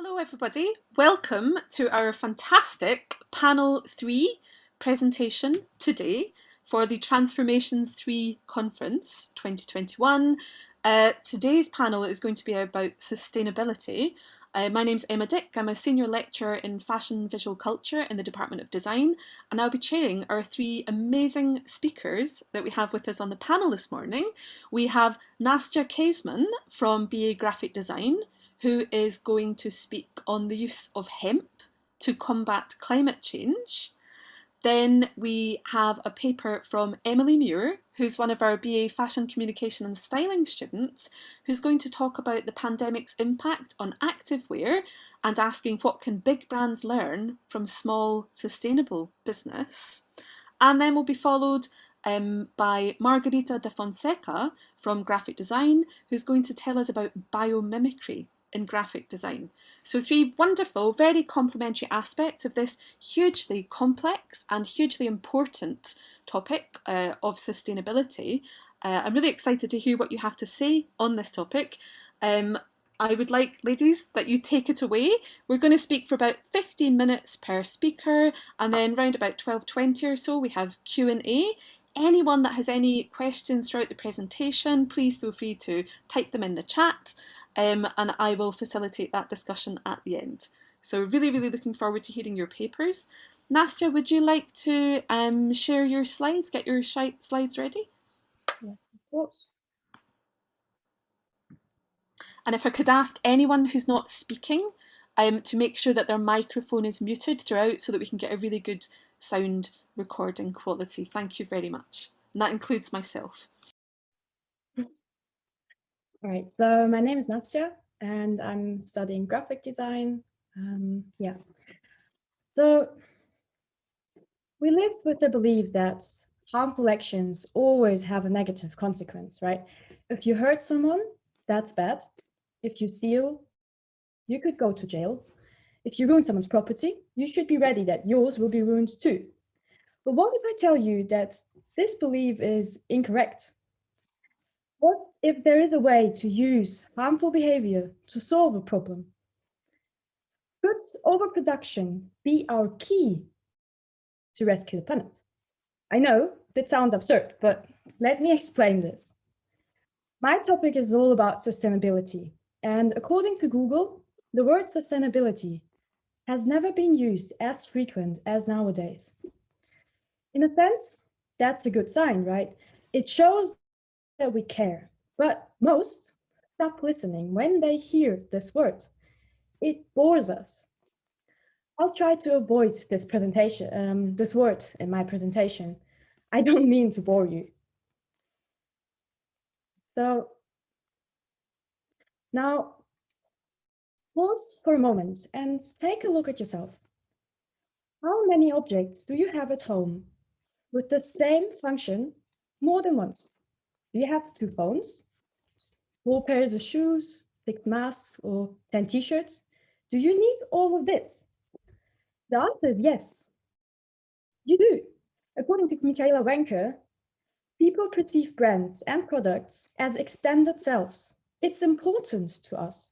Hello everybody, welcome to our fantastic Panel 3 presentation today for the Transformations 3 Conference 2021. Today's panel is going to be about sustainability. My name's Emma Dick, I'm a senior lecturer in fashion visual culture in the Department of Design, and I'll be chairing our three amazing speakers that we have with us on the panel this morning. We have Nastya Keyzman from BA Graphic Design, who is going to speak on the use of hemp to combat climate change. Then we have a paper from Emily Muir, who's one of our BA Fashion Communication and Styling students, who's going to talk about the pandemic's impact on activewear and asking what can big brands learn from small sustainable business. And then we'll be followed by Margarida de Fonseca from Graphic Design, who's going to tell us about biomimicry in graphic design. So three wonderful, very complementary aspects of this hugely complex and hugely important topic of sustainability. I'm really excited to hear what you have to say on this topic. I would like, ladies, that you take it away. We're going to speak for about 15 minutes per speaker, and then round about 12:20 or so we have Q&A. Anyone that has any questions throughout the presentation, please feel free to type them in the chat. And I will facilitate that discussion at the end. So really, really looking forward to hearing your papers. Nastya, would you like to share your slides, get your slides ready? Yeah, of course. And if I could ask anyone who's not speaking to make sure that their microphone is muted throughout so that we can get a really good sound recording quality. Thank you very much. And that includes myself. All right, so my name is Nastya and I'm studying graphic design. So we live with the belief that harmful actions always have a negative consequence, right? If you hurt someone, that's bad. If you steal, you could go to jail. If you ruin someone's property, you should be ready that yours will be ruined too. But what if I tell you that this belief is incorrect? What if there is a way to use harmful behavior to solve a problem? Could overproduction be our key to rescue the planet? I know that sounds absurd, but let me explain this. My topic is all about sustainability, and according to Google, the word sustainability has never been used as frequent as nowadays. In a sense, that's a good sign, right? It shows that we care, but most stop listening when they hear this word. It bores us. I'll try to avoid this presentation, this word in my presentation. I don't mean to bore you. So now pause for a moment and take a look at yourself. How many objects do you have at home with the same function more than once? Do you have 2 phones, 4 pairs of shoes, 6 masks, or 10 t-shirts? Do you need all of this? The answer is yes, you do. According to Michaela Wenker, people perceive brands and products as extended selves. It's important to us.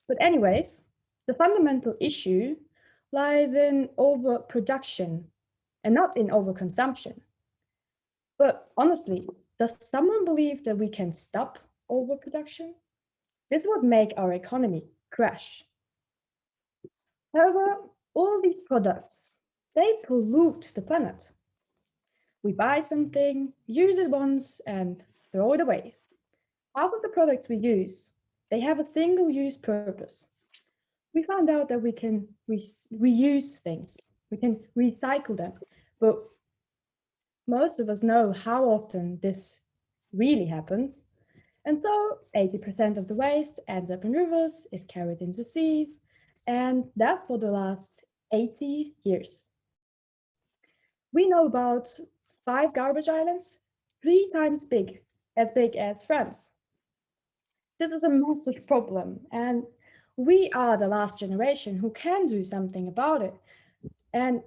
But anyways, the fundamental issue lies in overproduction and not in overconsumption. But honestly, does someone believe that we can stop overproduction? This would make our economy crash. However, all these products, they pollute the planet. We buy something, use it once, and throw it away. Half of the products we use, they have a single-use purpose. We found out that we can reuse things, we can recycle them, but most of us know how often this really happens. And so 80% of the waste ends up in rivers, is carried into seas, and that for the last 80 years. We know about 5 garbage islands, 3 times big as France. This is a massive problem, and we are the last generation who can do something about it. And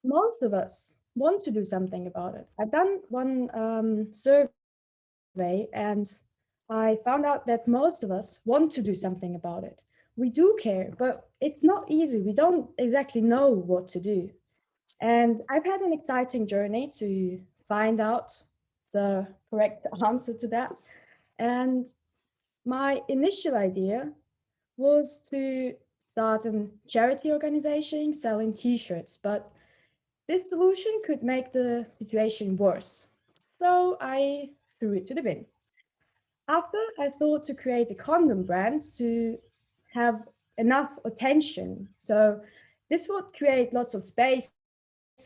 most of us want to do something about it. I've done one survey, and I found out that most of us want to do something about it. we do care, but it's not easy. We don't exactly know what to do. And I've had an exciting journey to find out the correct answer to that. And my initial idea was to start a charity organization selling t-shirts, but this solution could make the situation worse. So I threw it to the bin. After, I thought to create a condom brand to have enough attention. So this would create lots of space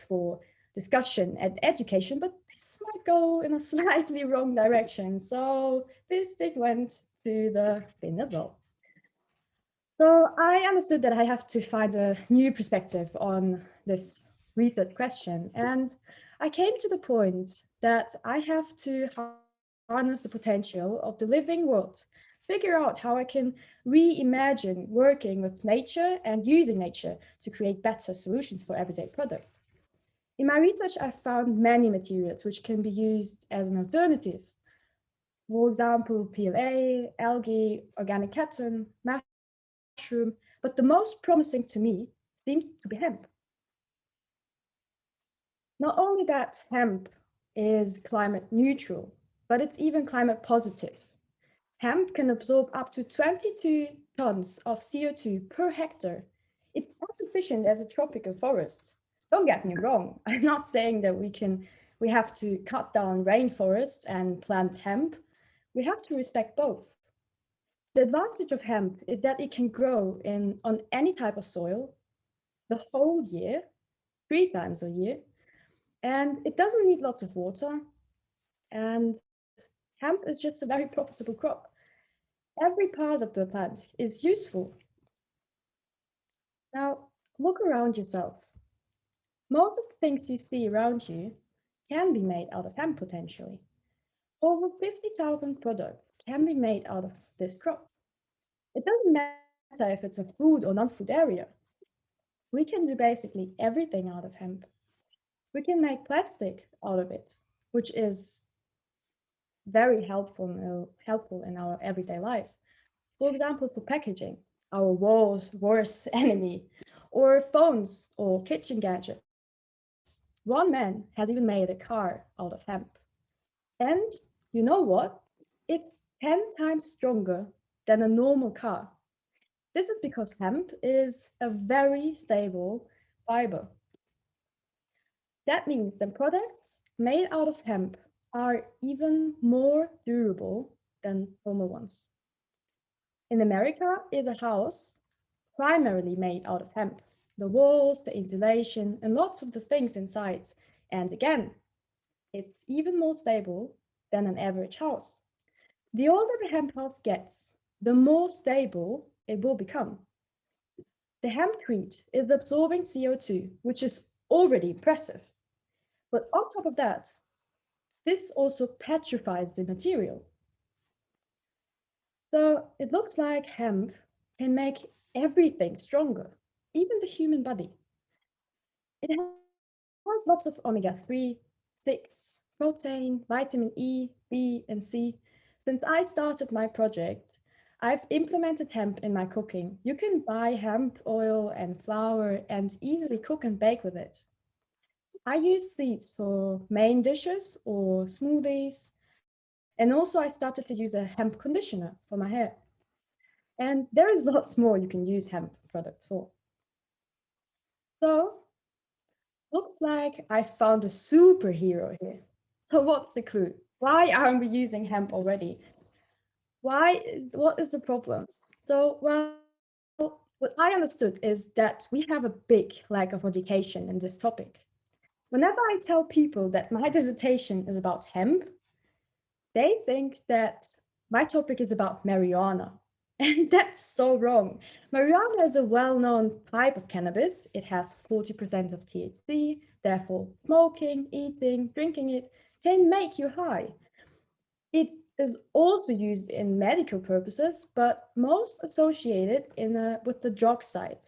for discussion and education, but this might go in a slightly wrong direction. So this thing went to the bin as well. So I understood that I have to find a new perspective on this research question. And I came to the point that I have to harness the potential of the living world, figure out how I can reimagine working with nature and using nature to create better solutions for everyday products. In my research, I found many materials which can be used as an alternative. For example, PLA, algae, organic cotton, mushroom, but the most promising to me seemed to be hemp. Not only that hemp is climate neutral, but it's even climate positive. Hemp can absorb up to 22 tons of CO2 per hectare. It's as efficient as a tropical forest. Don't get me wrong, I'm not saying that we have to cut down rainforests and plant hemp. We have to respect both. The advantage of hemp is that it can grow on any type of soil the whole year, 3 times a year, and it doesn't need lots of water. And hemp is just a very profitable crop. Every part of the plant is useful. Now, look around yourself. Most of the things you see around you can be made out of hemp potentially. Over 50,000 products can be made out of this crop. It doesn't matter if it's a food or non-food area. We can do basically everything out of hemp. We can make plastic out of it, which is very helpful in our everyday life. For example, for packaging, our worst enemy, or phones or kitchen gadgets. One man has even made a car out of hemp. And you know what? It's 10 times stronger than a normal car. This is because hemp is a very stable fiber. That means the products made out of hemp are even more durable than normal ones. In America is a house primarily made out of hemp. The walls, the insulation, and lots of the things inside. And again, it's even more stable than an average house. The older the hemp house gets, the more stable it will become. The hempcrete is absorbing CO2, which is already impressive. But on top of that, this also petrifies the material. So it looks like hemp can make everything stronger, even the human body. It has lots of omega-3, 6, protein, vitamin E, B, and C. Since I started my project, I've implemented hemp in my cooking. You can buy hemp oil and flour and easily cook and bake with it. I use seeds for main dishes or smoothies. And also I started to use a hemp conditioner for my hair. And there is lots more you can use hemp products for. So looks like I found a superhero here. So what's the clue? Why aren't we using hemp already? What is the problem? So, well, what I understood is that we have a big lack of education in this topic. Whenever I tell people that my dissertation is about hemp, they think that my topic is about marijuana. And that's so wrong. Marijuana is a well-known type of cannabis. It has 40% of THC, therefore smoking, eating, drinking it can make you high. It is also used in medical purposes, but most associated with the drug side.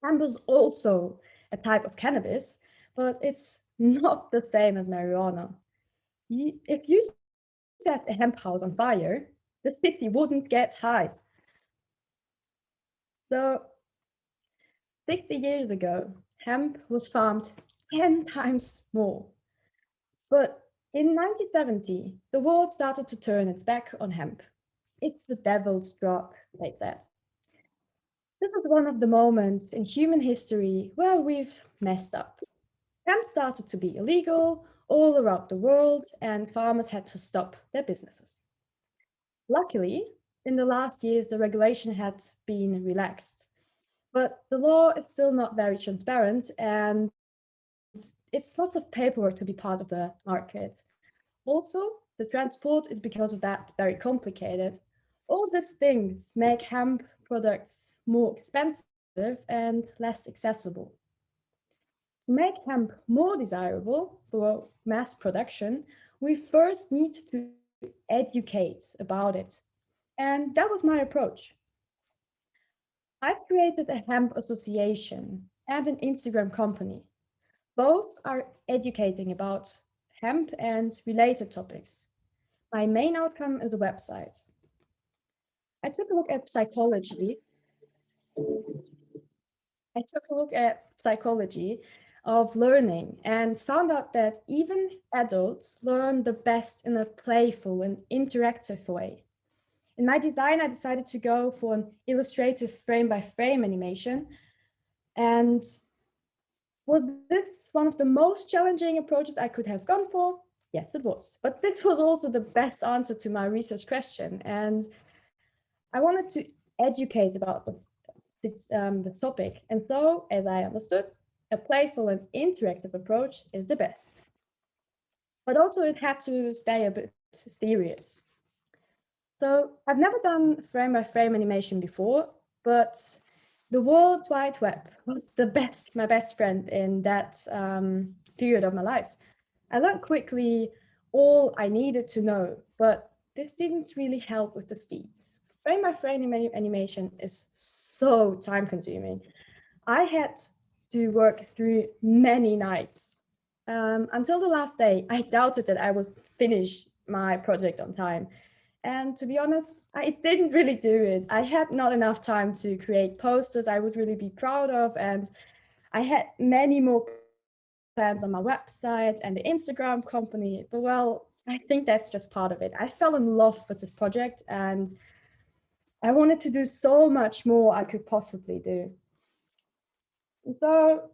Hemp is also a type of cannabis, but it's not the same as marijuana. If you set a hemp house on fire, the city wouldn't get high. So 60 years ago, hemp was farmed 10 times more. But in 1970, the world started to turn its back on hemp. It's the devil's drug, they said. This is one of the moments in human history where we've messed up. Hemp started to be illegal all around the world, and farmers had to stop their businesses. Luckily, in the last years, the regulation had been relaxed, but the law is still not very transparent, and it's lots of paperwork to be part of the market. Also, the transport is because of that very complicated. All these things make hemp products more expensive and less accessible. To make hemp more desirable for mass production, we first need to educate about it. And that was my approach. I've created a hemp association and an Instagram company. Both are educating about hemp and related topics. My main outcome is a website. I took a look at psychology. I took a look at psychology of learning and found out that even adults learn the best in a playful and interactive way. In my design, I decided to go for an illustrative frame-by-frame animation. And was this one of the most challenging approaches I could have gone for? Yes, it was. But this was also the best answer to my research question. And I wanted to educate about the topic. And so, as I understood, a playful and interactive approach is the best. But also it had to stay a bit serious. So I've never done frame-by-frame animation before, but the World Wide Web was my best friend in that period of my life. I learned quickly all I needed to know, but this didn't really help with the speed. Frame-by-frame animation is so time-consuming. I had to work through many nights. Until the last day, I doubted that I would finish my project on time. And to be honest, I didn't really do it. I had not enough time to create posters I would really be proud of. And I had many more plans on my website and the Instagram company. But well, I think that's just part of it. I fell in love with this project and I wanted to do so much more I could possibly do. So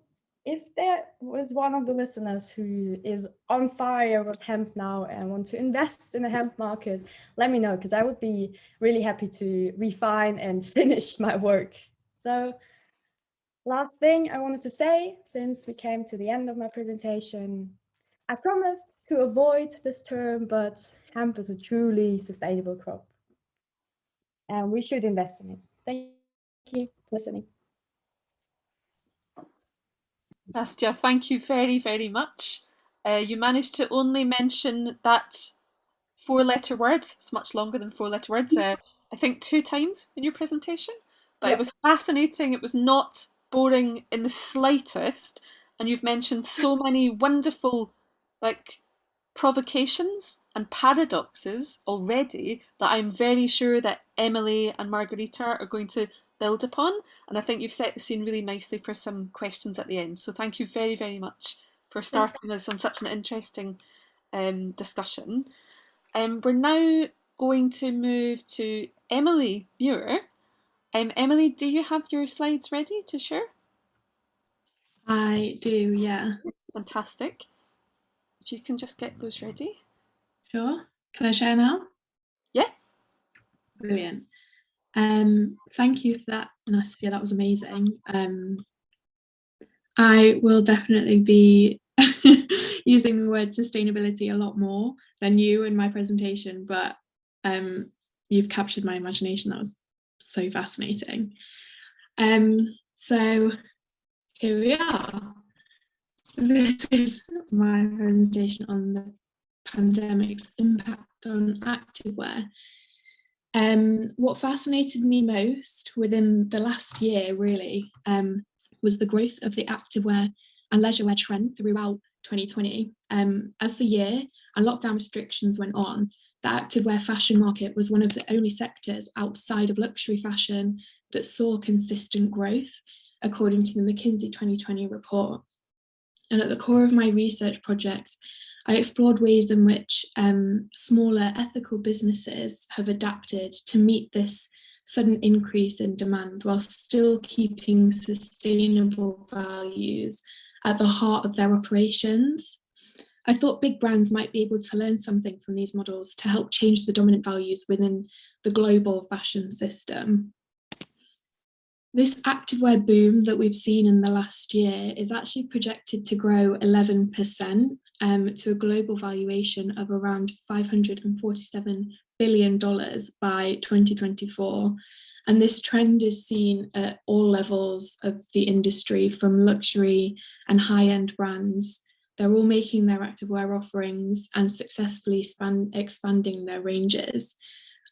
if there was one of the listeners who is on fire with hemp now and want to invest in the hemp market, let me know, because I would be really happy to refine and finish my work. So last thing I wanted to say, since we came to the end of my presentation, I promised to avoid this term, but hemp is a truly sustainable crop. And we should invest in it. Thank you for listening. Nastya, thank you very, very much. You managed to only mention that four-letter word. It's much longer than four-letter words. I think 2 times in your presentation. But It was fascinating. It was not boring in the slightest. And you've mentioned so many wonderful, like, provocations and paradoxes already that I'm very sure that Emily and Margarita are going to build upon. And I think you've set the scene really nicely for some questions at the end. So thank you very, very much for starting us on such an interesting discussion. We're now going to move to Emily Muir. Emily, do you have your slides ready to share? I do, yeah. Fantastic. If you can just get those ready. Sure. Can I share now? Yeah. Brilliant. Thank you for that, Nastya. That was amazing. I will definitely be using the word sustainability a lot more than you in my presentation, but you've captured my imagination. That was so fascinating. So here we are. This is my presentation on the pandemic's impact on activewear. What fascinated me most within the last year really was the growth of the activewear and leisurewear trend throughout 2020. As the year and lockdown restrictions went on, the activewear fashion market was one of the only sectors outside of luxury fashion that saw consistent growth, according to the McKinsey 2020 report. And at the core of my research project, I explored ways in which smaller ethical businesses have adapted to meet this sudden increase in demand while still keeping sustainable values at the heart of their operations. I thought big brands might be able to learn something from these models to help change the dominant values within the global fashion system. This activewear boom that we've seen in the last year is actually projected to grow 11% to a global valuation of around $547 billion by 2024. And this trend is seen at all levels of the industry, from luxury and high-end brands. They're all making their activewear offerings and successfully expanding their ranges.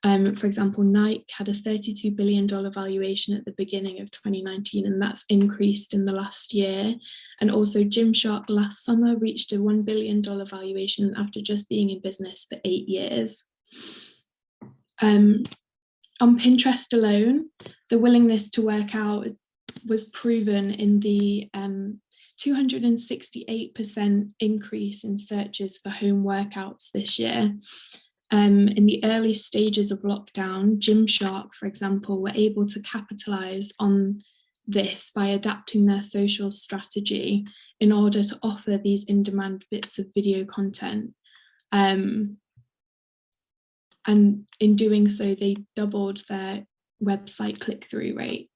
For example, Nike had a $32 billion valuation at the beginning of 2019, and that's increased in the last year. And also Gymshark last summer reached a $1 billion valuation after just being in business for 8 years. On Pinterest alone, the willingness to work out was proven in the 268% increase in searches for home workouts this year. In the early stages of lockdown, Gymshark, for example, were able to capitalize on this by adapting their social strategy in order to offer these in-demand bits of video content. And in doing so, they doubled their website click-through rate.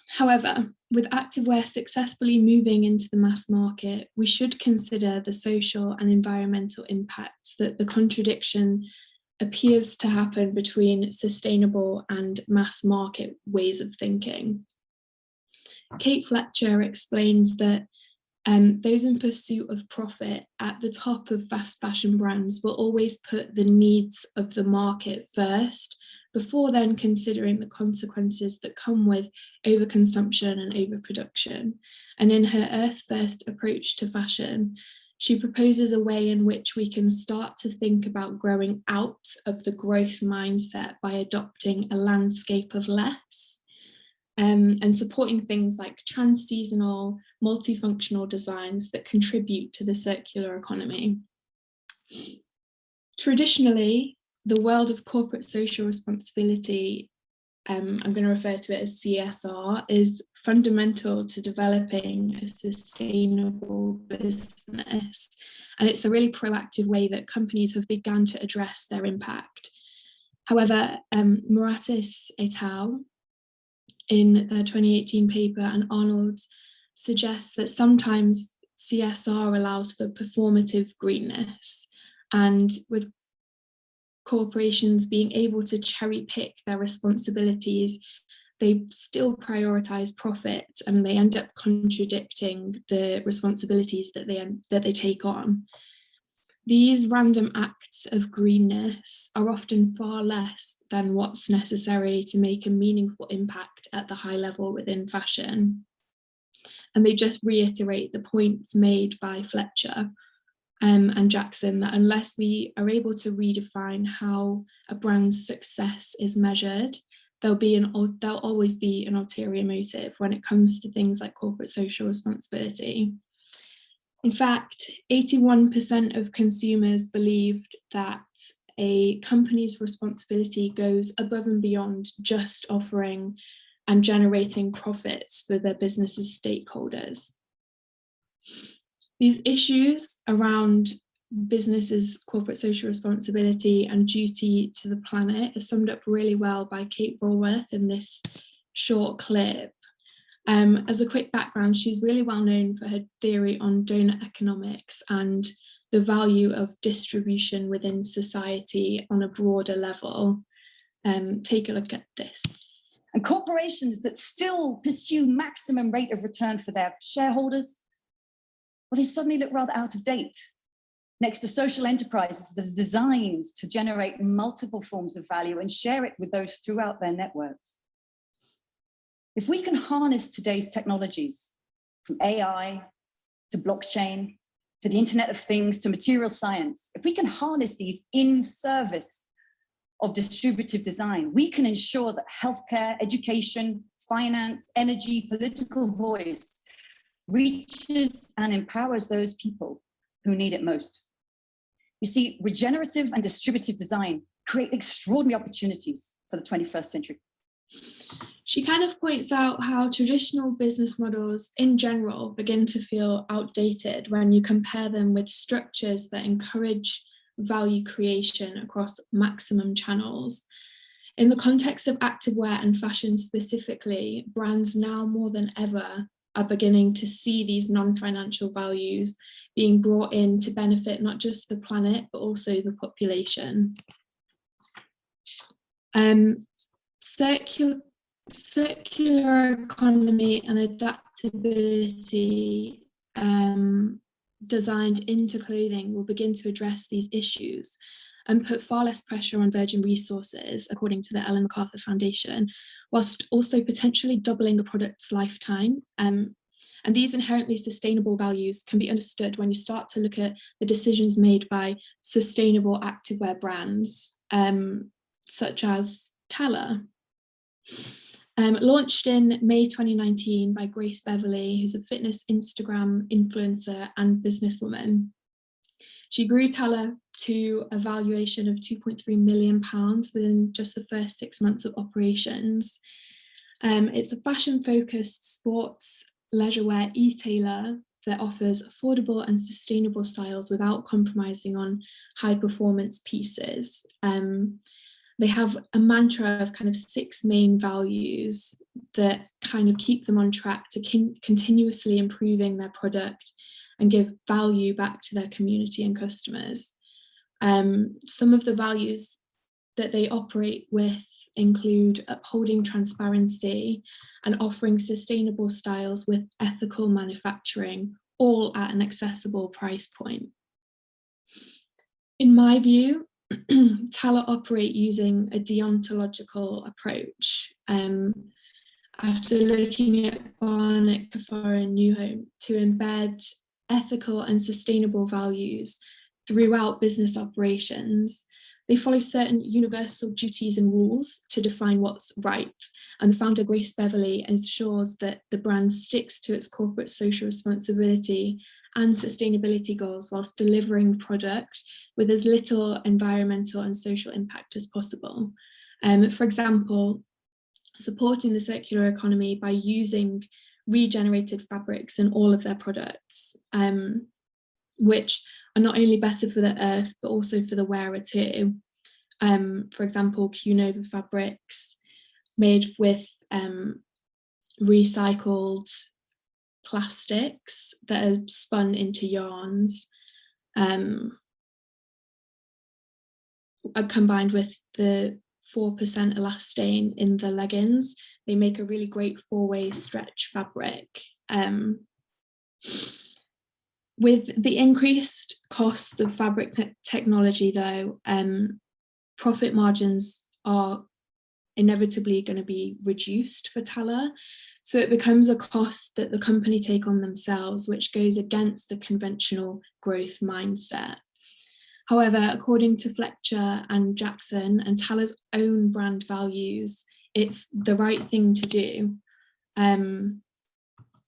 However, with activewear successfully moving into the mass market, we should consider the social and environmental impacts that the contradiction appears to happen between sustainable and mass market ways of thinking. Kate Fletcher explains that those in pursuit of profit at the top of fast fashion brands will always put the needs of the market first, before then considering the consequences that come with overconsumption and overproduction. And in her Earth First approach to fashion, she proposes a way in which we can start to think about growing out of the growth mindset by adopting a landscape of less, and supporting things like trans-seasonal, multifunctional designs that contribute to the circular economy. Traditionally, the world of corporate social responsibility, I'm going to refer to it as CSR, is fundamental to developing a sustainable business. And it's a really proactive way that companies have begun to address their impact. However, Moratis et al. In their 2018 paper and Arnold suggests that sometimes CSR allows for performative greenness, and with corporations being able to cherry pick their responsibilities, they still prioritize profit, and they end up contradicting the responsibilities that they take on. These random acts of greenness are often far less than what's necessary to make a meaningful impact at the high level within fashion. And they just reiterate the points made by Fletcher and Jackson, that unless we are able to redefine how a brand's success is measured, there'll always be an ulterior motive when it comes to things like corporate social responsibility. In fact, 81% of consumers believed that a company's responsibility goes above and beyond just offering and generating profits for their business's stakeholders. These issues around businesses' corporate social responsibility and duty to the planet are summed up really well by Kate Raworth in this short clip. As a quick background, she's really well known for her theory on donut economics and the value of distribution within society on a broader level. Take a look at this. And corporations that still pursue maximum rate of return for their shareholders, well, they suddenly look rather out of date next to social enterprises that are designed to generate multiple forms of value and share it with those throughout their networks. If we can harness today's technologies, from AI to blockchain, to the Internet of Things, to material science, if we can harness these in service of distributive design, we can ensure that healthcare, education, finance, energy, political voice reaches and empowers those people who need it most. You see, regenerative and distributive design create extraordinary opportunities for the 21st century. She kind of points out how traditional business models in general begin to feel outdated when you compare them with structures that encourage value creation across maximum channels. In the context of activewear and fashion specifically, brands now more than ever are beginning to see these non-financial values being brought in to benefit not just the planet, but also the population. Circular economy and adaptability designed into clothing will begin to address these issues and put far less pressure on virgin resources, according to the Ellen MacArthur Foundation, whilst also potentially doubling a product's lifetime. And these inherently sustainable values can be understood when you start to look at the decisions made by sustainable activewear brands, such as Tala. Launched in May 2019 by Grace Beverley, who's a fitness Instagram influencer and businesswoman. She grew Tala to a valuation of £2.3 million within just the first 6 months of operations. It's a fashion-focused sports leisure wear e-tailer that offers affordable and sustainable styles without compromising on high-performance pieces. They have a mantra of kind of 6 main values that kind of keep them on track to continuously improving their product and give value back to their community and customers. Some of the values that they operate with include upholding transparency and offering sustainable styles with ethical manufacturing, all at an accessible price point. In my view, Tala operate using a deontological approach. After looking at Barnet, Kafara and New Home, to embed ethical and sustainable values throughout business operations, they follow certain universal duties and rules to define what's right. And the founder, Grace Beverley, ensures that the brand sticks to its corporate social responsibility and sustainability goals whilst delivering product with as little environmental and social impact as possible. For example, supporting the circular economy by using regenerated fabrics in all of their products, which are not only better for the earth, but also for the wearer too. For example, Q-Nova fabrics made with recycled plastics that are spun into yarns, are combined with the 4% elastane in the leggings. They make a really great 4-way stretch fabric. With the increased costs of fabric technology though, profit margins are inevitably going to be reduced for Tala. So it becomes a cost that the company take on themselves, which goes against the conventional growth mindset. However, according to Fletcher and Jackson and Tala's own brand values, it's the right thing to do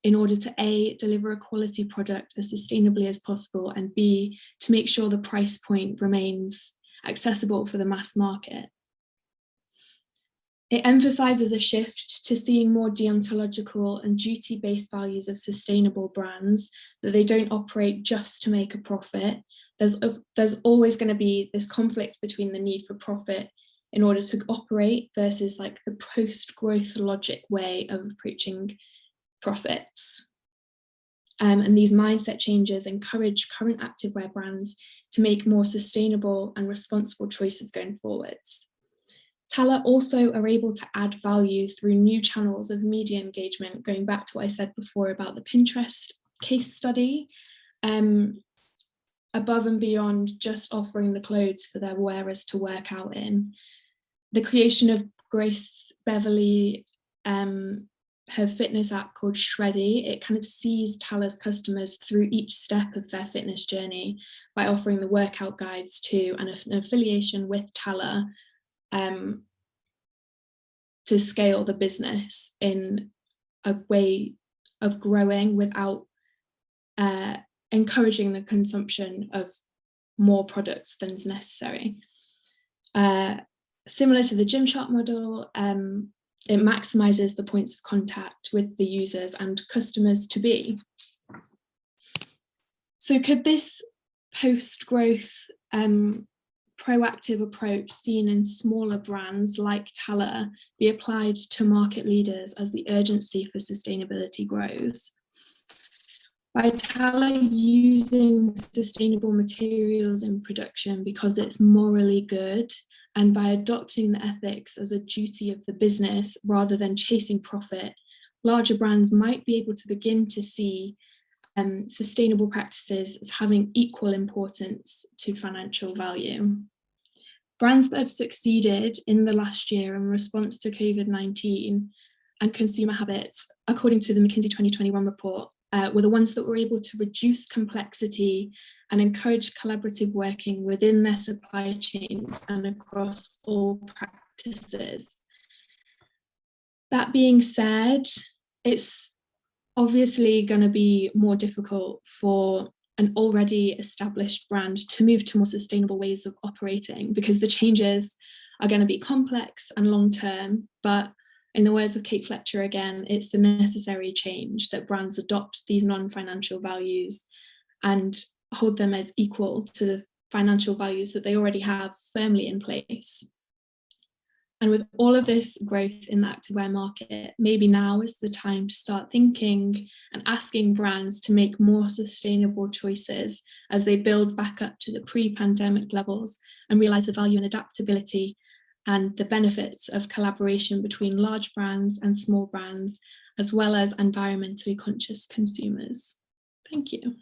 in order to A, deliver a quality product as sustainably as possible, and B, to make sure the price point remains accessible for the mass market. It emphasises a shift to seeing more deontological and duty-based values of sustainable brands, that they don't operate just to make a profit. There's always going to be this conflict between the need for profit in order to operate versus like the post-growth logic way of approaching profits. And these mindset changes encourage current activewear brands to make more sustainable and responsible choices going forwards. Tala also are able to add value through new channels of media engagement, going back to what I said before about the Pinterest case study, above and beyond just offering the clothes for their wearers to work out in. The creation of Grace Beverley, her fitness app called Shreddy, it kind of sees Tala's customers through each step of their fitness journey by offering the workout guides to and an affiliation with Tala to scale the business in a way of growing without encouraging the consumption of more products than is necessary. Similar to the Gymshark model, it maximizes the points of contact with the users and customers to be. So could this post-growth proactive approach seen in smaller brands like Tala be applied to market leaders as the urgency for sustainability grows? By Tala using sustainable materials in production because it's morally good, and by adopting the ethics as a duty of the business rather than chasing profit, larger brands might be able to begin to see sustainable practices as having equal importance to financial value. Brands that have succeeded in the last year in response to COVID-19 and consumer habits, according to the McKinsey 2021 report, were the ones that were able to reduce complexity and encourage collaborative working within their supply chains and across all practices. That being said, it's obviously going to be more difficult for an already established brand to move to more sustainable ways of operating because the changes are going to be complex and long-term, but in the words of Kate Fletcher again, it's the necessary change that brands adopt these non-financial values and hold them as equal to the financial values that they already have firmly in place. And with all of this growth in the activewear market, maybe now is the time to start thinking and asking brands to make more sustainable choices as they build back up to the pre-pandemic levels and realize the value and adaptability and the benefits of collaboration between large brands and small brands, as well as environmentally conscious consumers. Thank you.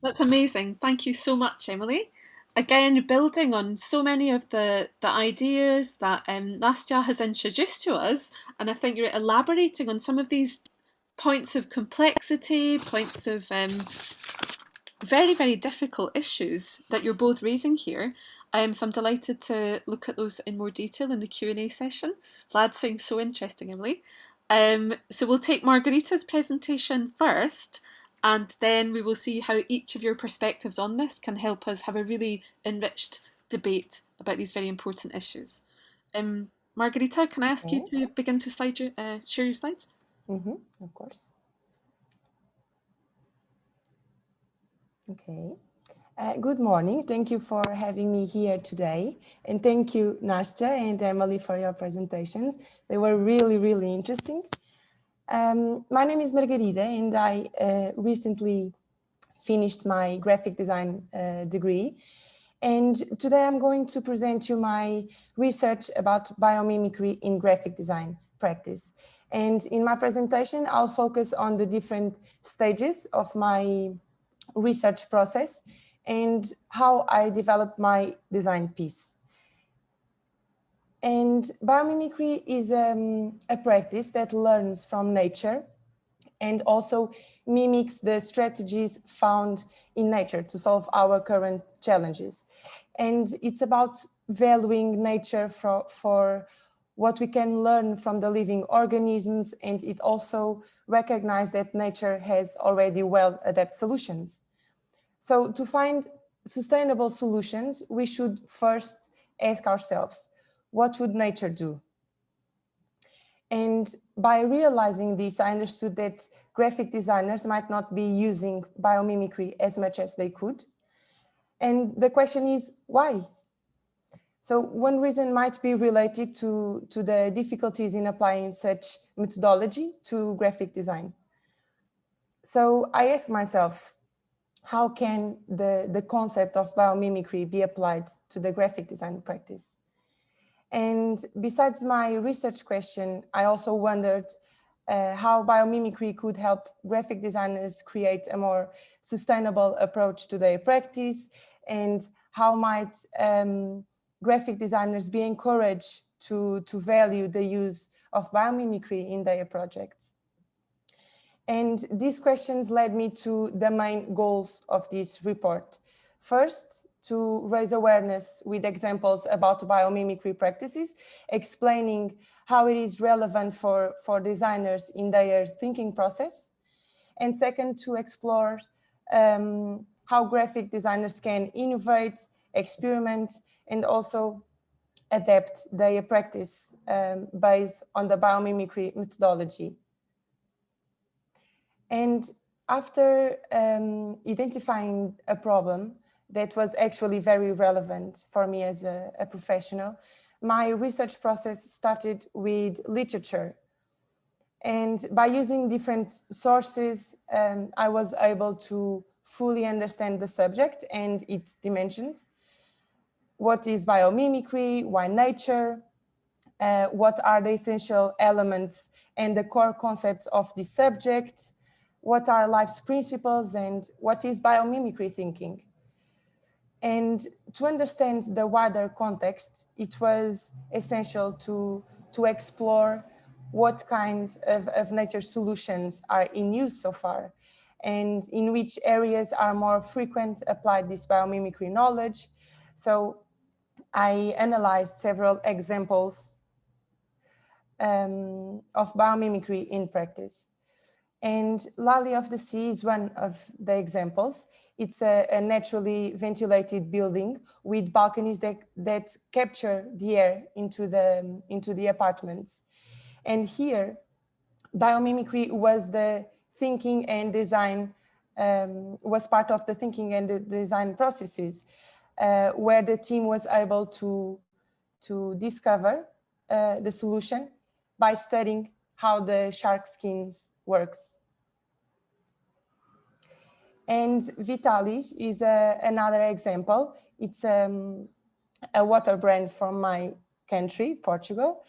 That's amazing. Thank you so much, Emily. Again, building on so many of the ideas that Nastya has introduced to us, and I think you're elaborating on some of these points of complexity, points of very, very difficult issues that you're both raising here. So I'm delighted to look at those in more detail in the Q&A session. Vlad's saying so interesting, Emily. So we'll take Margarita's presentation first, and then we will see how each of your perspectives on this can help us have a really enriched debate about these very important issues. Margarita, can I ask you to begin to share your slides? Of course. Okay. Good morning. Thank you for having me here today. And thank you, Nastya and Emily, for your presentations. They were really, really interesting. My name is Margarida, and I recently finished my graphic design degree. And today I'm going to present you my research about biomimicry in graphic design practice. And in my presentation, I'll focus on the different stages of my research process and how I developed my design piece. And biomimicry is a practice that learns from nature and also mimics the strategies found in nature to solve our current challenges. And it's about valuing nature for what we can learn from the living organisms, and it also recognizes that nature has already well-adapted solutions. So to find sustainable solutions, we should first ask ourselves, what would nature do? And by realizing this, I understood that graphic designers might not be using biomimicry as much as they could. And the question is, why? So one reason might be related to the difficulties in applying such methodology to graphic design. So I asked myself, how can the concept of biomimicry be applied to the graphic design practice? And besides my research question, I also wondered how biomimicry could help graphic designers create a more sustainable approach to their practice, and how might graphic designers be encouraged to value the use of biomimicry in their projects. And these questions led me to the main goals of this report. First, to raise awareness with examples about biomimicry practices, explaining how it is relevant for designers in their thinking process. And second, to explore how graphic designers can innovate, experiment, and also adapt their practice based on the biomimicry methodology. And after identifying a problem that was actually very relevant for me as a professional, my research process started with literature. And by using different sources, I was able to fully understand the subject and its dimensions. What is biomimicry? Why nature? What are the essential elements and the core concepts of the subject? What are life's principles, and what is biomimicry thinking? And to understand the wider context, it was essential to explore what kind of nature solutions are in use so far, and in which areas are more frequent applied this biomimicry knowledge. So I analyzed several examples of biomimicry in practice. And Lily of the Sea is one of the examples. It's a naturally ventilated building with balconies that capture the air into the apartments. And here, biomimicry was the thinking and design, was part of the thinking and the design processes, where the team was able to discover the solution by studying how the shark skins works. And Vitalis is another example. It's a water brand from my country, Portugal.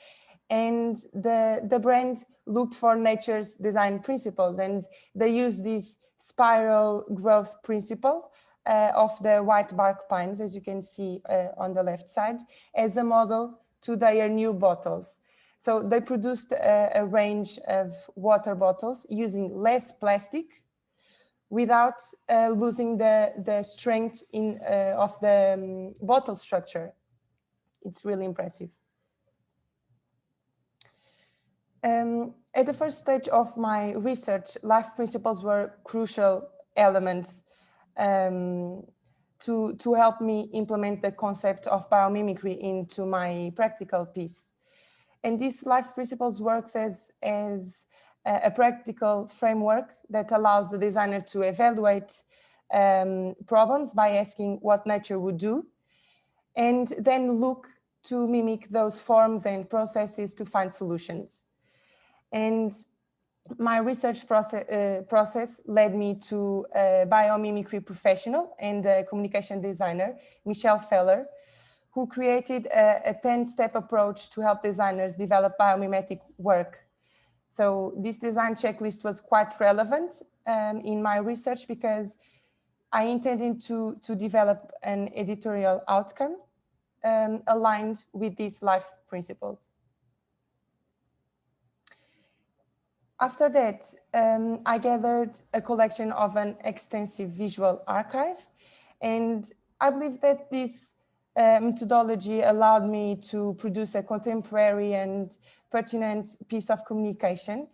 And the brand looked for nature's design principles, and they use this spiral growth principle of the white bark pines, as you can see on the left side, as a model to their new bottles. So they produced a range of water bottles using less plastic without losing the strength of the bottle structure. It's really impressive. At the first stage of my research, life principles were crucial elements to help me implement the concept of biomimicry into my practical piece. And this life principles works as a practical framework that allows the designer to evaluate problems by asking what nature would do, and then look to mimic those forms and processes to find solutions. And my research process led me to a biomimicry professional and a communication designer, Michelle Feller, who created a 10-step approach to help designers develop biomimetic work. So this design checklist was quite relevant in my research because I intended to develop an editorial outcome aligned with these life principles. After that, I gathered a collection of an extensive visual archive, and I believe that this methodology allowed me to produce a contemporary and pertinent piece of communication.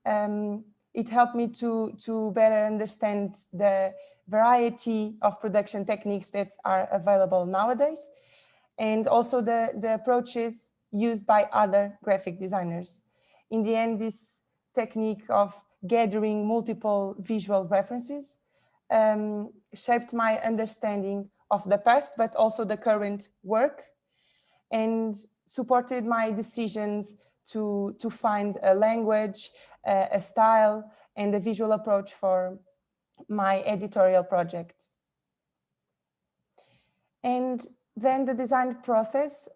It helped me to better understand the variety of production techniques that are available nowadays, and also the approaches used by other graphic designers. In the end, this technique of gathering multiple visual references shaped my understanding of the past, but also the current work, and supported my decisions to find a language, a style, and a visual approach for my editorial project. And then the design process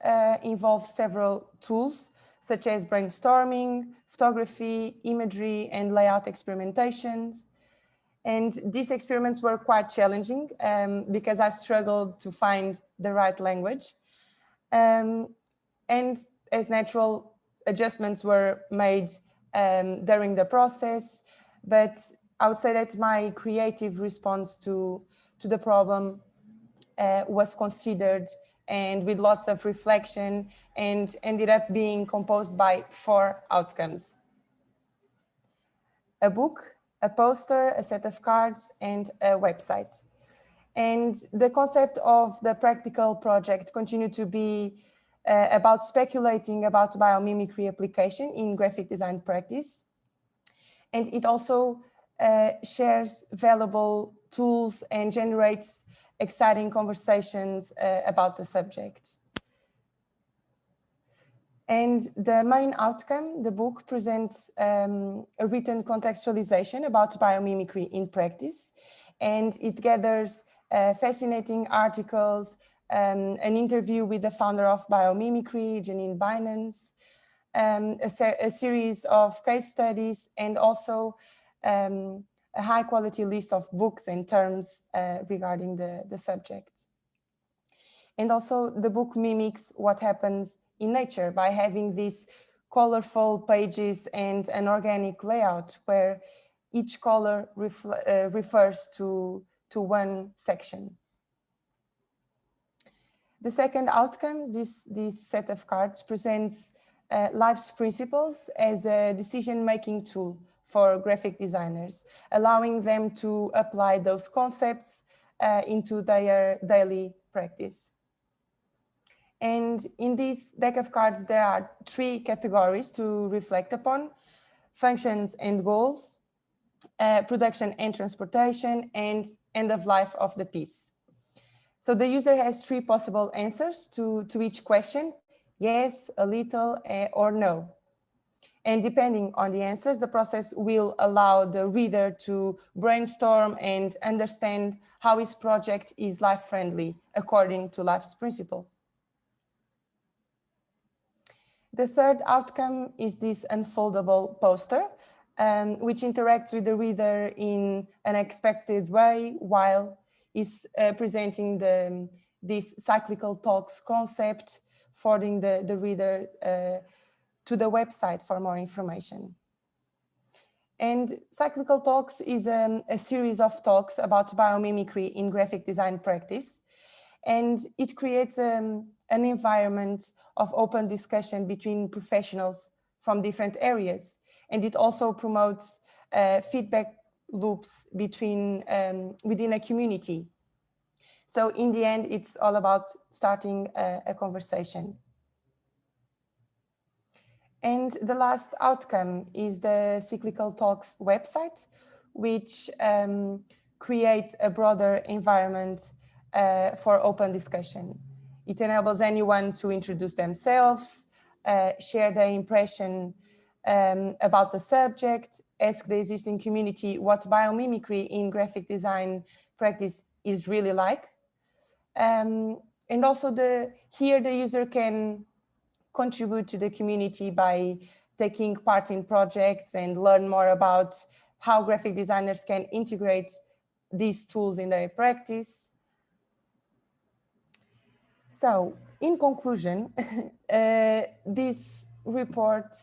involves several tools, such as brainstorming, photography, imagery, and layout experimentations. And these experiments were quite challenging because I struggled to find the right language. And as natural, adjustments were made during the process, but I would say that my creative response to the problem was considered and with lots of reflection, and ended up being composed by 4 outcomes: a book, a poster, a set of cards, and a website. And the concept of the practical project continued to be about speculating about biomimicry application in graphic design practice. And it also shares valuable tools and generates exciting conversations about the subject. And the main outcome, the book presents a written contextualization about biomimicry in practice, and it gathers fascinating articles, an interview with the founder of Biomimicry, Janine Binance, a series of case studies, and also a high quality list of books and terms regarding the subject. And also the book mimics what happens in nature by having these colorful pages and an organic layout where each color refers to one section. The second outcome, this set of cards presents life's principles as a decision-making tool for graphic designers, allowing them to apply those concepts into their daily practice. And in this deck of cards, there are 3 categories to reflect upon: functions and goals, production and transportation, and end of life of the piece. So the user has 3 possible answers to each question: yes, a little, or no. And depending on the answers, the process will allow the reader to brainstorm and understand how his project is life-friendly according to life's principles. The third outcome is this unfoldable poster, which interacts with the reader in an unexpected way while is presenting this cyclical talks concept, forwarding the reader to the website for more information. And cyclical talks is a series of talks about biomimicry in graphic design practice, and it creates an environment of open discussion between professionals from different areas. And it also promotes feedback loops between within a community. So in the end, it's all about starting a conversation. And the last outcome is the Cyclical Talks website, which creates a broader environment for open discussion. It enables anyone to introduce themselves, share their impression about the subject, ask the existing community what biomimicry in graphic design practice is really like. And also here the user can contribute to the community by taking part in projects and learn more about how graphic designers can integrate these tools in their practice. So, in conclusion, this report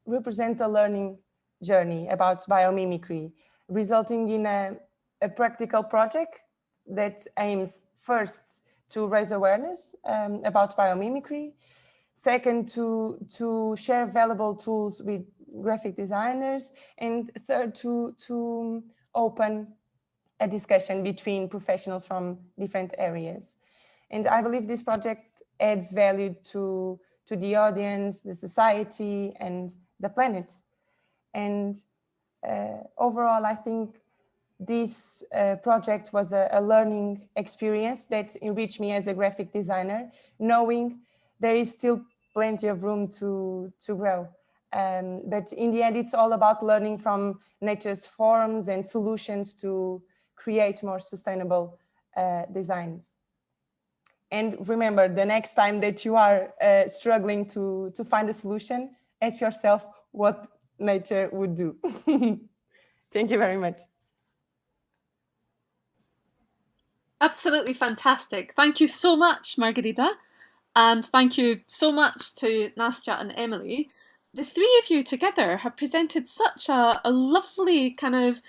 represents a learning journey about biomimicry, resulting in a practical project that aims first to raise awareness about biomimicry, second to share valuable tools with graphic designers, and third to open a discussion between professionals from different areas. And I believe this project adds value to the audience, the society, and the planet. And overall, I think this project was a learning experience that enriched me as a graphic designer, knowing there is still plenty of room to grow. But in the end, it's all about learning from nature's forms and solutions to create more sustainable designs. And remember, the next time that you are struggling to find a solution, ask yourself what nature would do. Thank you very much. Absolutely fantastic. Thank you so much, Margarida. And thank you so much to Nastya and Emily. The 3 of you together have presented such a lovely kind of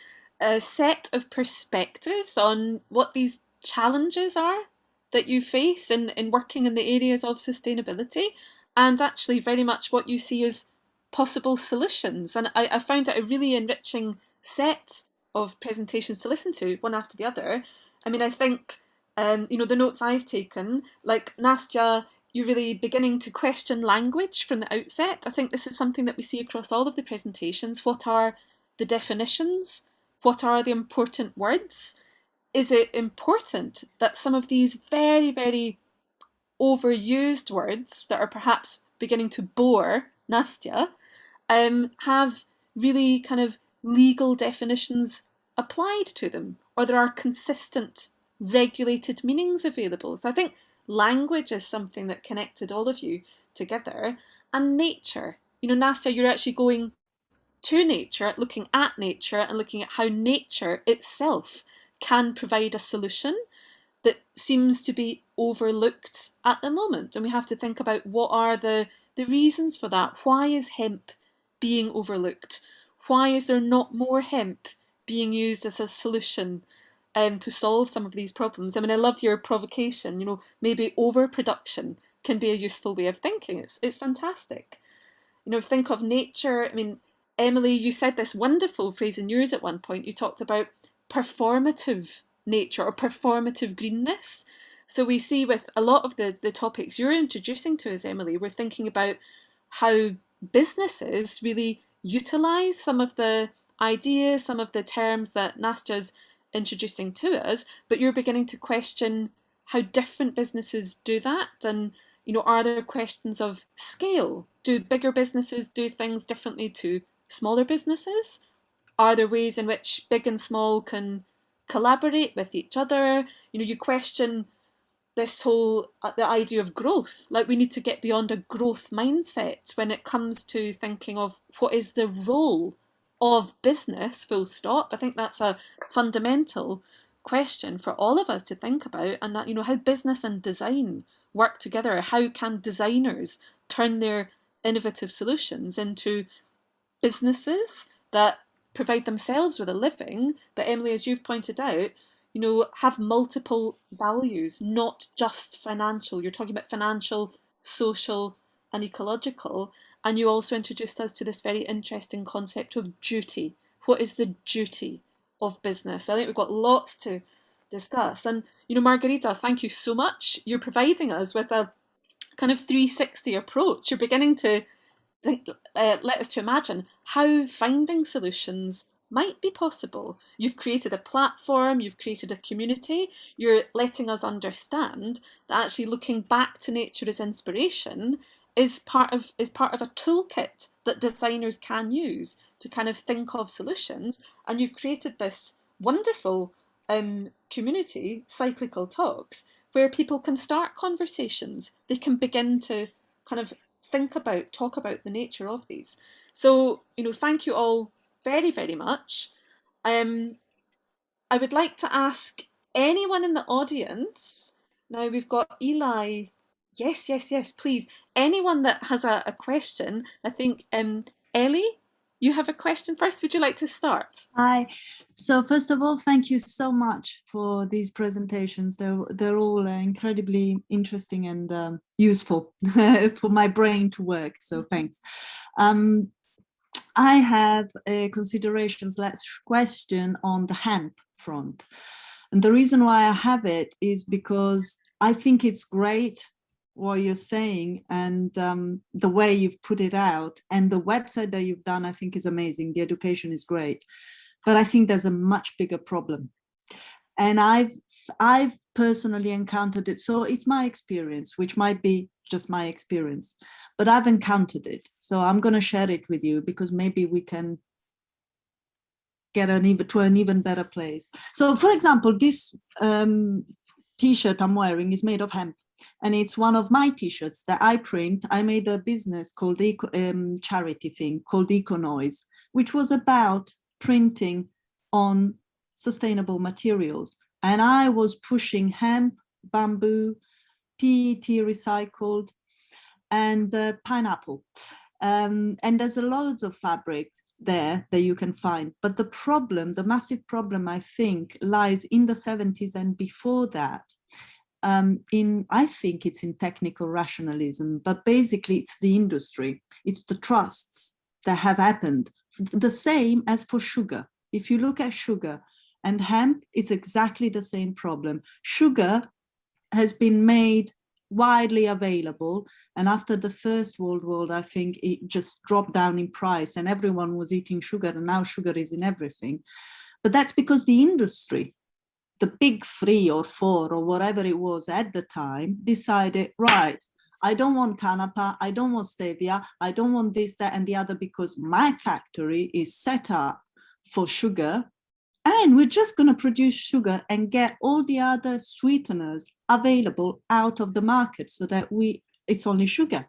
set of perspectives on what these challenges are that you face in working in the areas of sustainability, and actually very much what you see as possible solutions. And I found it a really enriching set of presentations to listen to, one after the other. I mean, I think, the notes I've taken, like Nastya, you're really beginning to question language from the outset. I think this is something that we see across all of the presentations. What are the definitions? What are the important words? Is it important that some of these very, very overused words that are perhaps beginning to bore Nastya have really kind of legal definitions applied to them, or there are consistent regulated meanings available? So I think language is something that connected all of you together. And nature, Nastya, you're actually going to nature, looking at nature and looking at how nature itself can provide a solution that seems to be overlooked at the moment. And we have to think about what are the reasons for that. Why is hemp being overlooked? Why is there not more hemp being used as a solution to solve some of these problems? I mean, I love your provocation, maybe overproduction can be a useful way of thinking. It's fantastic. Think of nature. I mean, Emily, you said this wonderful phrase in yours at one point. You talked about performative nature or performative greenness. So we see with a lot of the topics you're introducing to us, Emily, we're thinking about how businesses really utilise some of the ideas, some of the terms that Nastya's introducing to us, but you're beginning to question how different businesses do that. And are there questions of scale? Do bigger businesses do things differently to smaller businesses? Are there ways in which big and small can collaborate with each other? You question this whole, the idea of growth. Like, we need to get beyond a growth mindset when it comes to thinking of what is the role of business, full stop. I think that's a fundamental question for all of us to think about, and that, how business and design work together. How can designers turn their innovative solutions into businesses that provide themselves with a living, but Emily, as you've pointed out, have multiple values, not just financial. You're talking about financial, social, and ecological. And you also introduced us to this very interesting concept of duty. What is the duty of business? I think we've got lots to discuss. And, Margarida, thank you so much. You're providing us with a kind of 360 approach. You're beginning to let us to imagine how finding solutions might be possible. You've created a platform, you've created a community, you're letting us understand that actually looking back to nature as inspiration is part of a toolkit that designers can use to kind of think of solutions. And you've created this wonderful community, Cyclical Talks, where people can start conversations. They can begin to kind of talk about the nature of these. So, thank you all very, very much. I would like to ask anyone in the audience. Now we've got Eli. Yes, please. Anyone that has a question. I think, Ellie, you have a question first. Would you like to start? Hi. So first of all, thank you so much for these presentations. They're all incredibly interesting and useful for my brain to work. So thanks. I have a question on the hemp front. And the reason why I have it is because I think it's great what you're saying, and the way you've put it out, and the website that you've done, I think is amazing. The education is great, but I think there's a much bigger problem, and I've personally encountered it. So it's my experience, which might be just my experience, but I've encountered it. So I'm going to share it with you because maybe we can get to an even better place. So, for example, this t-shirt I'm wearing is made of hemp. And it's one of my t-shirts that I print. I made a business called charity thing called Eco Noise, which was about printing on sustainable materials. And I was pushing hemp, bamboo, PET recycled, and pineapple. And there's loads of fabrics. there that you can find. But the problem, the massive problem, I think, lies in the 70s and before that. I think it's in technical rationalism, but basically it's the industry, it's the trusts that have happened. The same as for sugar. If you look at sugar and hemp, it's exactly the same problem. Sugar has been made widely available, and after the First World War, I think it just dropped down in price and everyone was eating sugar, and now sugar is in everything. But that's because the industry, the big 3 or 4 or whatever it was at the time, decided, right, I don't want canapa, I don't want stevia, I don't want this, that, and the other, because my factory is set up for sugar, and we're just going to produce sugar and get all the other sweeteners available out of the market so that it's only sugar.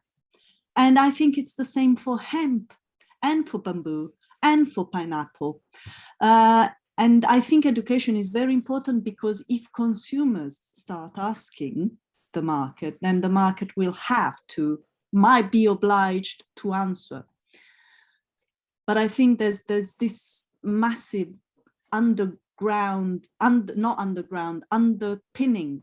And I think it's the same for hemp and for bamboo and for pineapple. And I think education is very important, because if consumers start asking the market, then the market might be obliged to answer. But I think there's this massive underpinning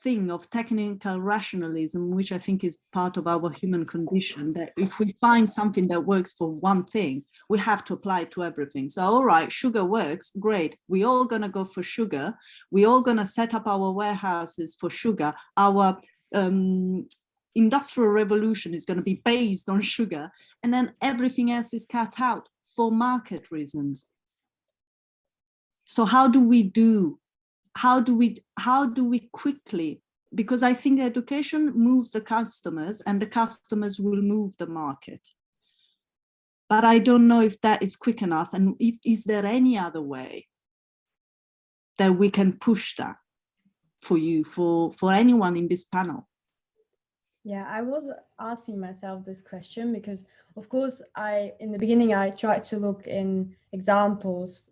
thing of technical rationalism, which I think is part of our human condition, that if we find something that works for one thing, we have to apply it to everything. So, all right, sugar works, great. We're all going to go for sugar. We're all going to set up our warehouses for sugar. Our industrial revolution is going to be based on sugar. And then everything else is cut out for market reasons. So how do we quickly, because I think education moves the customers and the customers will move the market. But I don't know if that is quick enough, and is there any other way that we can push that for you, for anyone in this panel? Yeah, I was asking myself this question because, of course, in the beginning, I tried to look in examples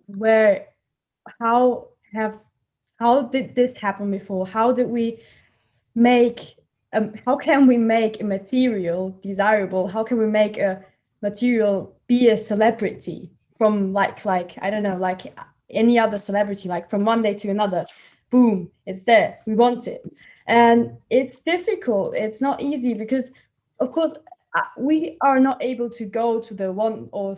where how did this happen before? How can we make a material desirable? How can we make a material be a celebrity from like I don't know, like any other celebrity, like from one day to another, boom, it's there, we want it. And it's difficult, it's not easy, because of course we are not able to go to the 1 or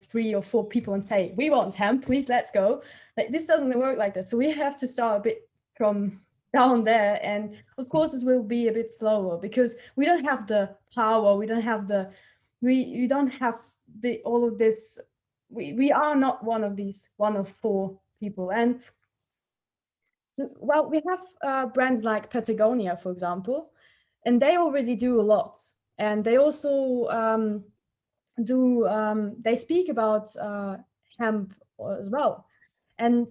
3 or 4 people and say, we want hemp, please, let's go. Like, this doesn't work like that. So we have to start a bit from down there, and of course this will be a bit slower because we don't have the power, we don't have all of this. We are not one of 4 people. And so, well, we have brands like Patagonia, for example, and they already do a lot, and they also they speak about hemp as well. And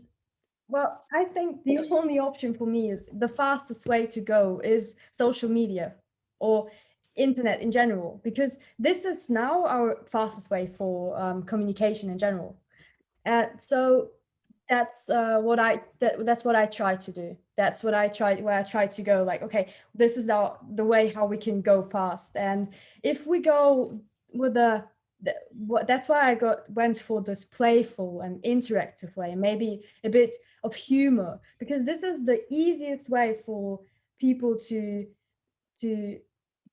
well, I think the only option for me is the fastest way to go is social media or internet in general, because this is now our fastest way for communication in general. And so that's what I try to do. That's where I try to go, like, okay, this is the way how we can go fast. And if we go with that's why I went for this playful and interactive way, maybe a bit of humor, because this is the easiest way for people to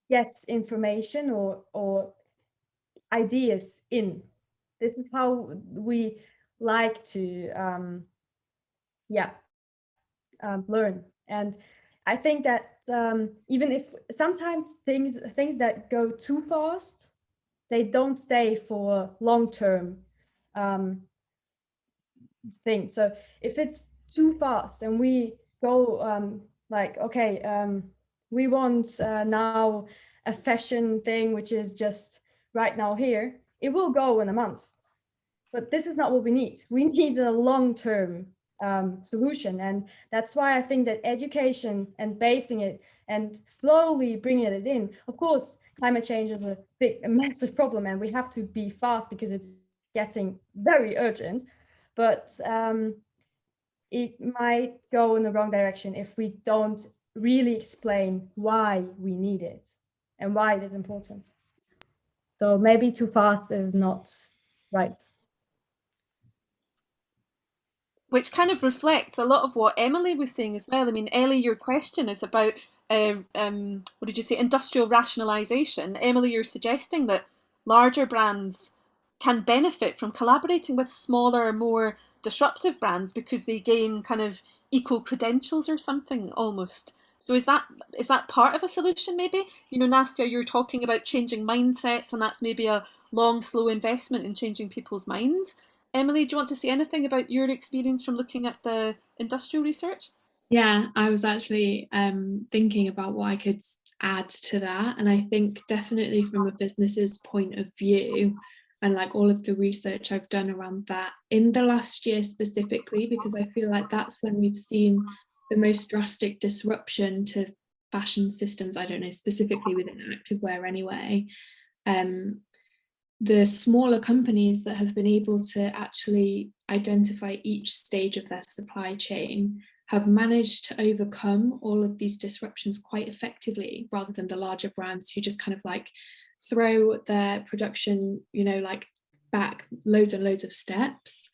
get information or ideas in. This is how we like to learn. And I think that even if sometimes things that go too fast, they don't stay for long-term thing. So if it's too fast and we go like, okay, we want now a fashion thing, which is just right now here, it will go in a month. But this is not what we need. We need a long-term solution. And that's why I think that education and basing it and slowly bringing it in, of course, climate change is a massive problem, and we have to be fast because it's getting very urgent. But it might go in the wrong direction if we don't really explain why we need it and why it is important. So maybe too fast is not Right. Which kind of reflects a lot of what Emily was saying as well. I mean, Ellie, your question is about, what did you say, industrial rationalisation. Emily, you're suggesting that larger brands can benefit from collaborating with smaller, more disruptive brands because they gain kind of equal credentials or something almost. So is that part of a solution maybe? You know, Nastya, you're talking about changing mindsets, and that's maybe a long, slow investment in changing people's minds. Emily, do you want to say anything about your experience from looking at the industrial research? Yeah, I was actually thinking about what I could add to that. And I think definitely from a business's point of view, and like all of the research I've done around that in the last year specifically, because I feel like that's when we've seen the most drastic disruption to fashion systems, I don't know, specifically within activewear anyway. The smaller companies that have been able to actually identify each stage of their supply chain have managed to overcome all of these disruptions quite effectively, rather than the larger brands who just kind of like throw their production, you know, like back loads and loads of steps.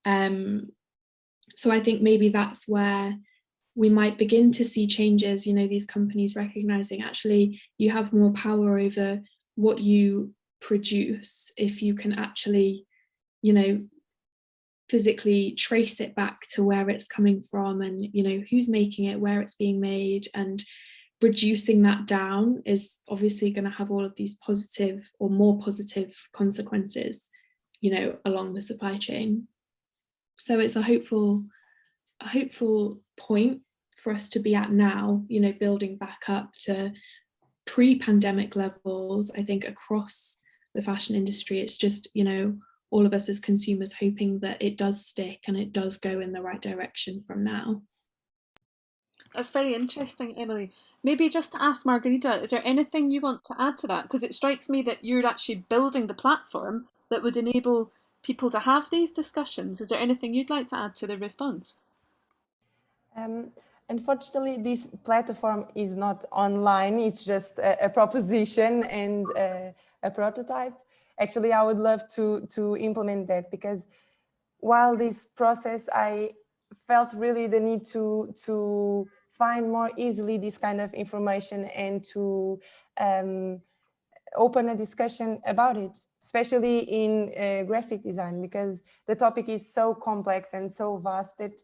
So I think maybe that's where we might begin to see changes, you know, these companies recognizing actually you have more power over what you produce if you can actually, you know, physically trace it back to where it's coming from, and you know who's making it, where it's being made, and reducing that down is obviously going to have all of these positive or more positive consequences, you know, along the supply chain. So it's a hopeful point for us to be at now, you know, building back up to pre-pandemic levels. I think across the fashion industry, it's just, you know, all of us as consumers hoping that it does stick and it does go in the right direction from now. That's very interesting, Emily. Maybe just to ask Margarida, is there anything you want to add to that? Because it strikes me that you're actually building the platform that would enable people to have these discussions. Is there anything you'd like to add to the response? Unfortunately, this platform is not online. It's just a proposition and a prototype. Actually, I would love to implement that, because while this process, I felt really the need to find more easily this kind of information and to open a discussion about it, especially in graphic design, because the topic is so complex and so vast that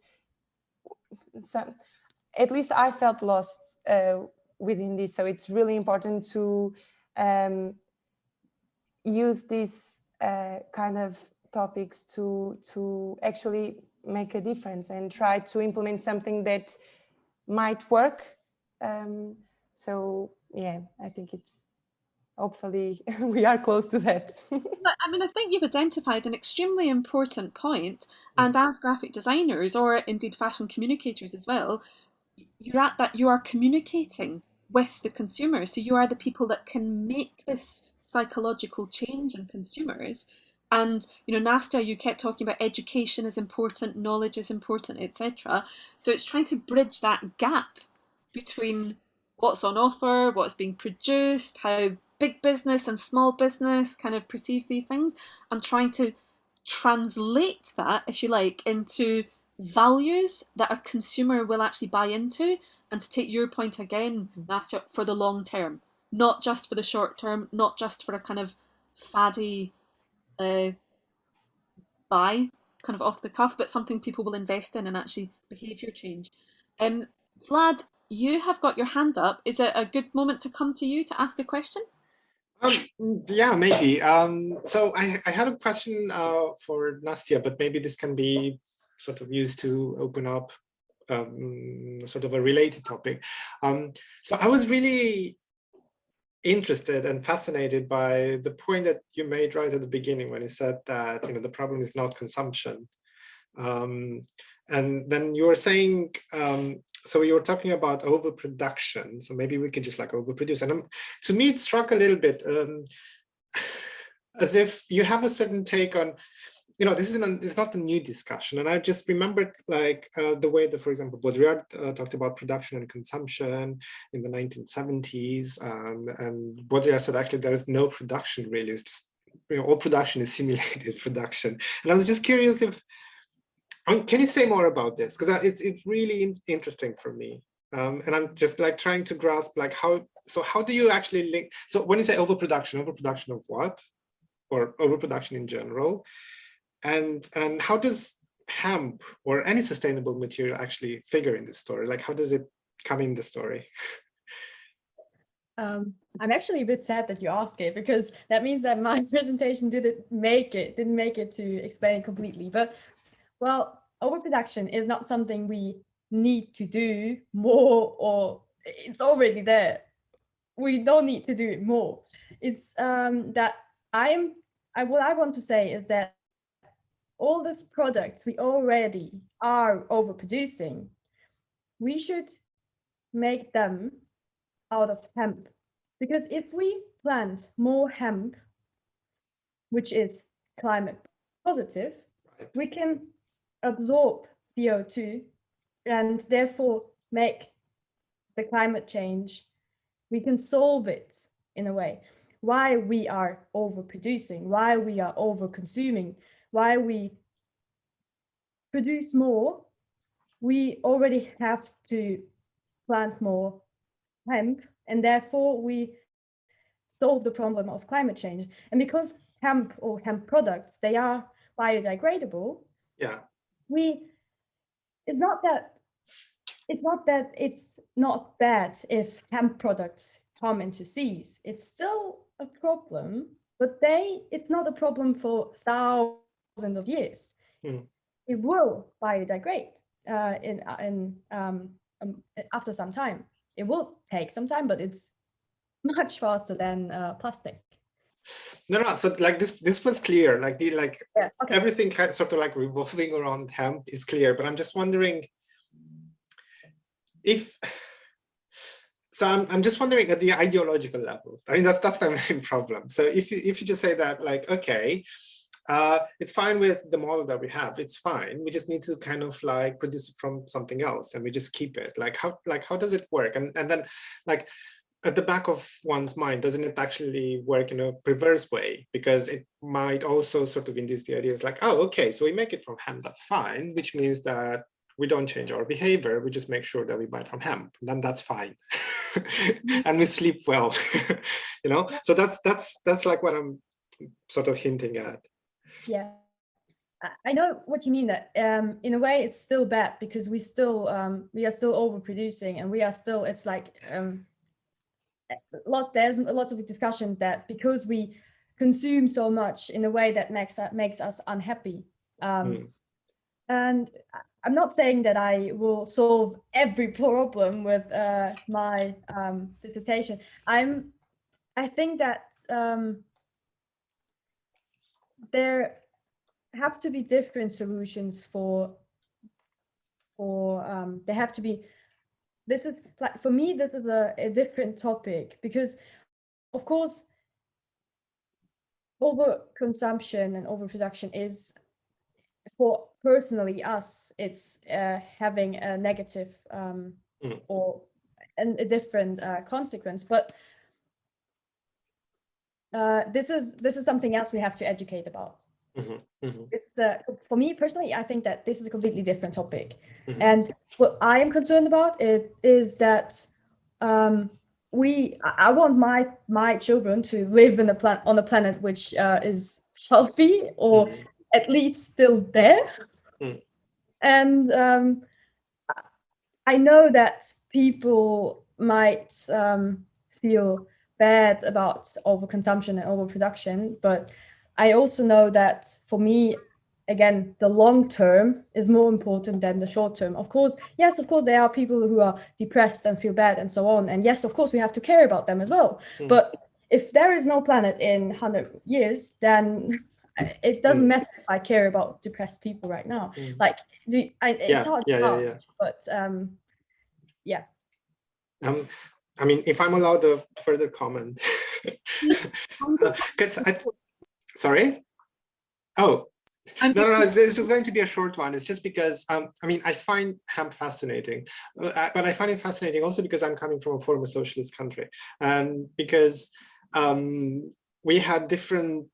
at least I felt lost within this. So it's really important to use these kind of topics to actually make a difference and try to implement something that might work. So yeah, I think it's hopefully we are close to that. I mean, I think you've identified an extremely important point, and as graphic designers, or indeed fashion communicators as well, you're at that, you are communicating with the consumer. So you are the people that can make this psychological change in consumers. And, you know, Nastya, you kept talking about education is important, knowledge is important, etc. So it's trying to bridge that gap between what's on offer, what's being produced, how big business and small business kind of perceives these things, and trying to translate that, if you like, into values that a consumer will actually buy into, and to take your point again, Nastya, for the long term, not just for the short term, not just for a kind of faddy buy, kind of off the cuff, but something people will invest in and actually behaviour change. Vlad, you have got your hand up. Is it a good moment to come to you to ask a question? Yeah, maybe. So I had a question for Nastya, but maybe this can be sort of used to open up sort of a related topic. So I was really interested and fascinated by the point that you made right at the beginning when you said that, you know, the problem is not consumption. And then you were saying, so you were talking about overproduction. So maybe we could just like overproduce. And to me, it struck a little bit as if you have a certain take on, you know, it's not a new discussion. And I just remembered like the way that, for example, Baudrillard talked about production and consumption in the 1970s. And Baudrillard said, actually, there is no production really, it's just all production is simulated production. And I was just curious if, can you say more about this? Because it's really interesting for me. And I'm just like trying to grasp like how do you actually link? So when you say overproduction of what? Or overproduction in general? And how does hemp or any sustainable material actually figure in the story? Like how does it come in the story? I'm actually a bit sad that you ask it, because that means that my presentation didn't make it to explain it completely. But well, overproduction is not something we need to do more, or it's already there. We don't need to do it more. It's that what I want to say is that all these products we already are overproducing, we should make them out of hemp. Because if we plant more hemp, which is climate positive, we can absorb CO2 and therefore make the climate change. We can solve it in a way. Why we are overproducing, why we are over-consuming, why we produce more, we already have to plant more hemp, and therefore we solve the problem of climate change. And because hemp or hemp products, they are biodegradable, it's not that it's not bad if hemp products come into seas. It's still a problem, but it's not a problem for thousands of years. It will biodegrade after some time. It will take some time, but it's much faster than plastic. No. So like this was clear. Like okay. Everything sort of like revolving around hemp is clear. But I'm just wondering if. So I'm just wondering at the ideological level. I mean that's my main problem. So if you just say that like okay, it's fine with the model that we have. It's fine. We just need to kind of like produce it from something else, and we just keep it. Like how does it work? And then like at the back of one's mind, doesn't it actually work in a perverse way? Because it might also sort of induce the ideas like, oh, okay, so we make it from hemp. That's fine, which means that we don't change our behavior. We just make sure that we buy from hemp, and then that's fine. And we sleep well, you know. So that's like what I'm sort of hinting at. Yeah, I know what you mean. That in a way it's still bad, because we are still overproducing, and we are still, it's like there's lots of discussions that because we consume so much in a way that makes us unhappy. And I'm not saying that I will solve every problem with my dissertation. I think that there have to be different solutions for there have to be. This is like, for me, this is a different topic, because of course overconsumption and overproduction is, for personally us, it's having a negative or a different consequence. But this is something else we have to educate about. It's for me personally, I think that this is a completely different topic. And what I am concerned about is that I want my children to live on a planet which is healthy, or at least still there. And I know that people might feel bad about overconsumption and overproduction, but I also know that for me, again, the long term is more important than the short term. Of course, yes, of course, there are people who are depressed and feel bad and so on. And yes, of course, we have to care about them as well. But if there is no planet in 100 years, then it doesn't matter if I care about depressed people right now. Like, it's hard to talk, but yeah. I mean, if I'm allowed a further comment, because sorry? Oh, no, it's just going to be a short one. It's just because, I mean, I find hemp fascinating, but I find it fascinating also because I'm coming from a former socialist country, and because we had different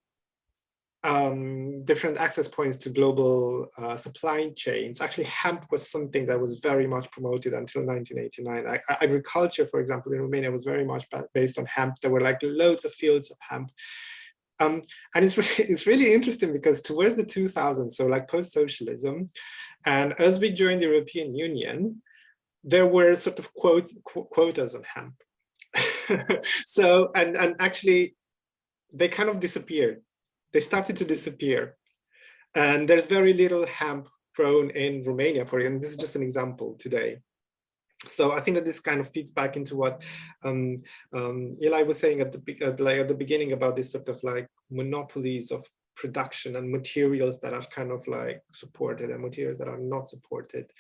different access points to global supply chains. Actually, hemp was something that was very much promoted until 1989. Agriculture, for example, in Romania was very much based on hemp. There were like loads of fields of hemp. And it's really interesting because towards the 2000s, so like post-socialism, and as we joined the European Union, there were sort of quotas on hemp. So, and actually, they kind of disappeared. They started to disappear. And there's very little hemp grown in Romania for it. And this is just an example today. So I think that this kind of feeds back into what Eli was saying at the beginning about this sort of like monopolies of production and materials that are kind of like supported and materials that are not supported.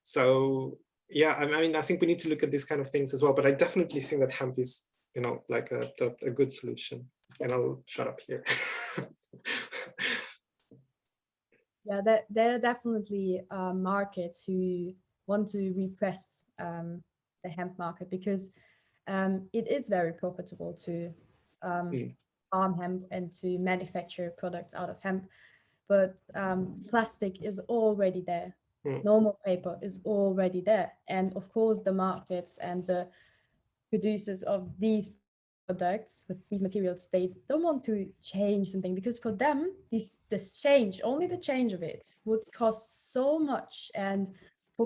So yeah, I mean, I think we need to look at these kind of things as well. But I definitely think that hemp is, you know, like a good solution. And I'll shut up here. Yeah, there are definitely markets who want to repress the hemp market because it is very profitable to farm hemp and to manufacture products out of hemp. But plastic is already there. Normal paper is already there. And of course, the markets and the producers of these products with these materials, they don't want to change something because for them this change, only the change of it would cost so much, and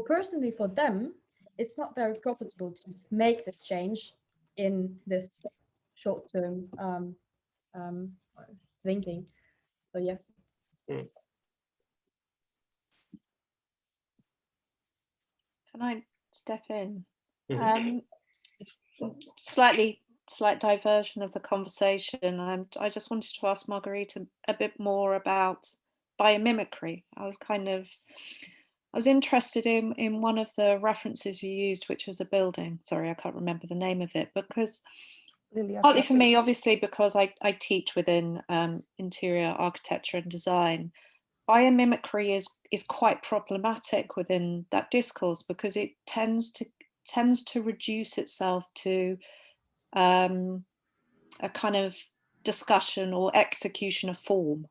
personally for them it's not very profitable to make this change in this short-term thinking. So yeah. Can I step in? Slight diversion of the conversation. I just wanted to ask Margarita a bit more about biomimicry. I was interested in one of the references you used, which was a building. Sorry, I can't remember the name of it, because partly for me, obviously, because I teach within interior architecture and design, biomimicry is quite problematic within that discourse because it tends to reduce itself to a kind of discussion or execution of form.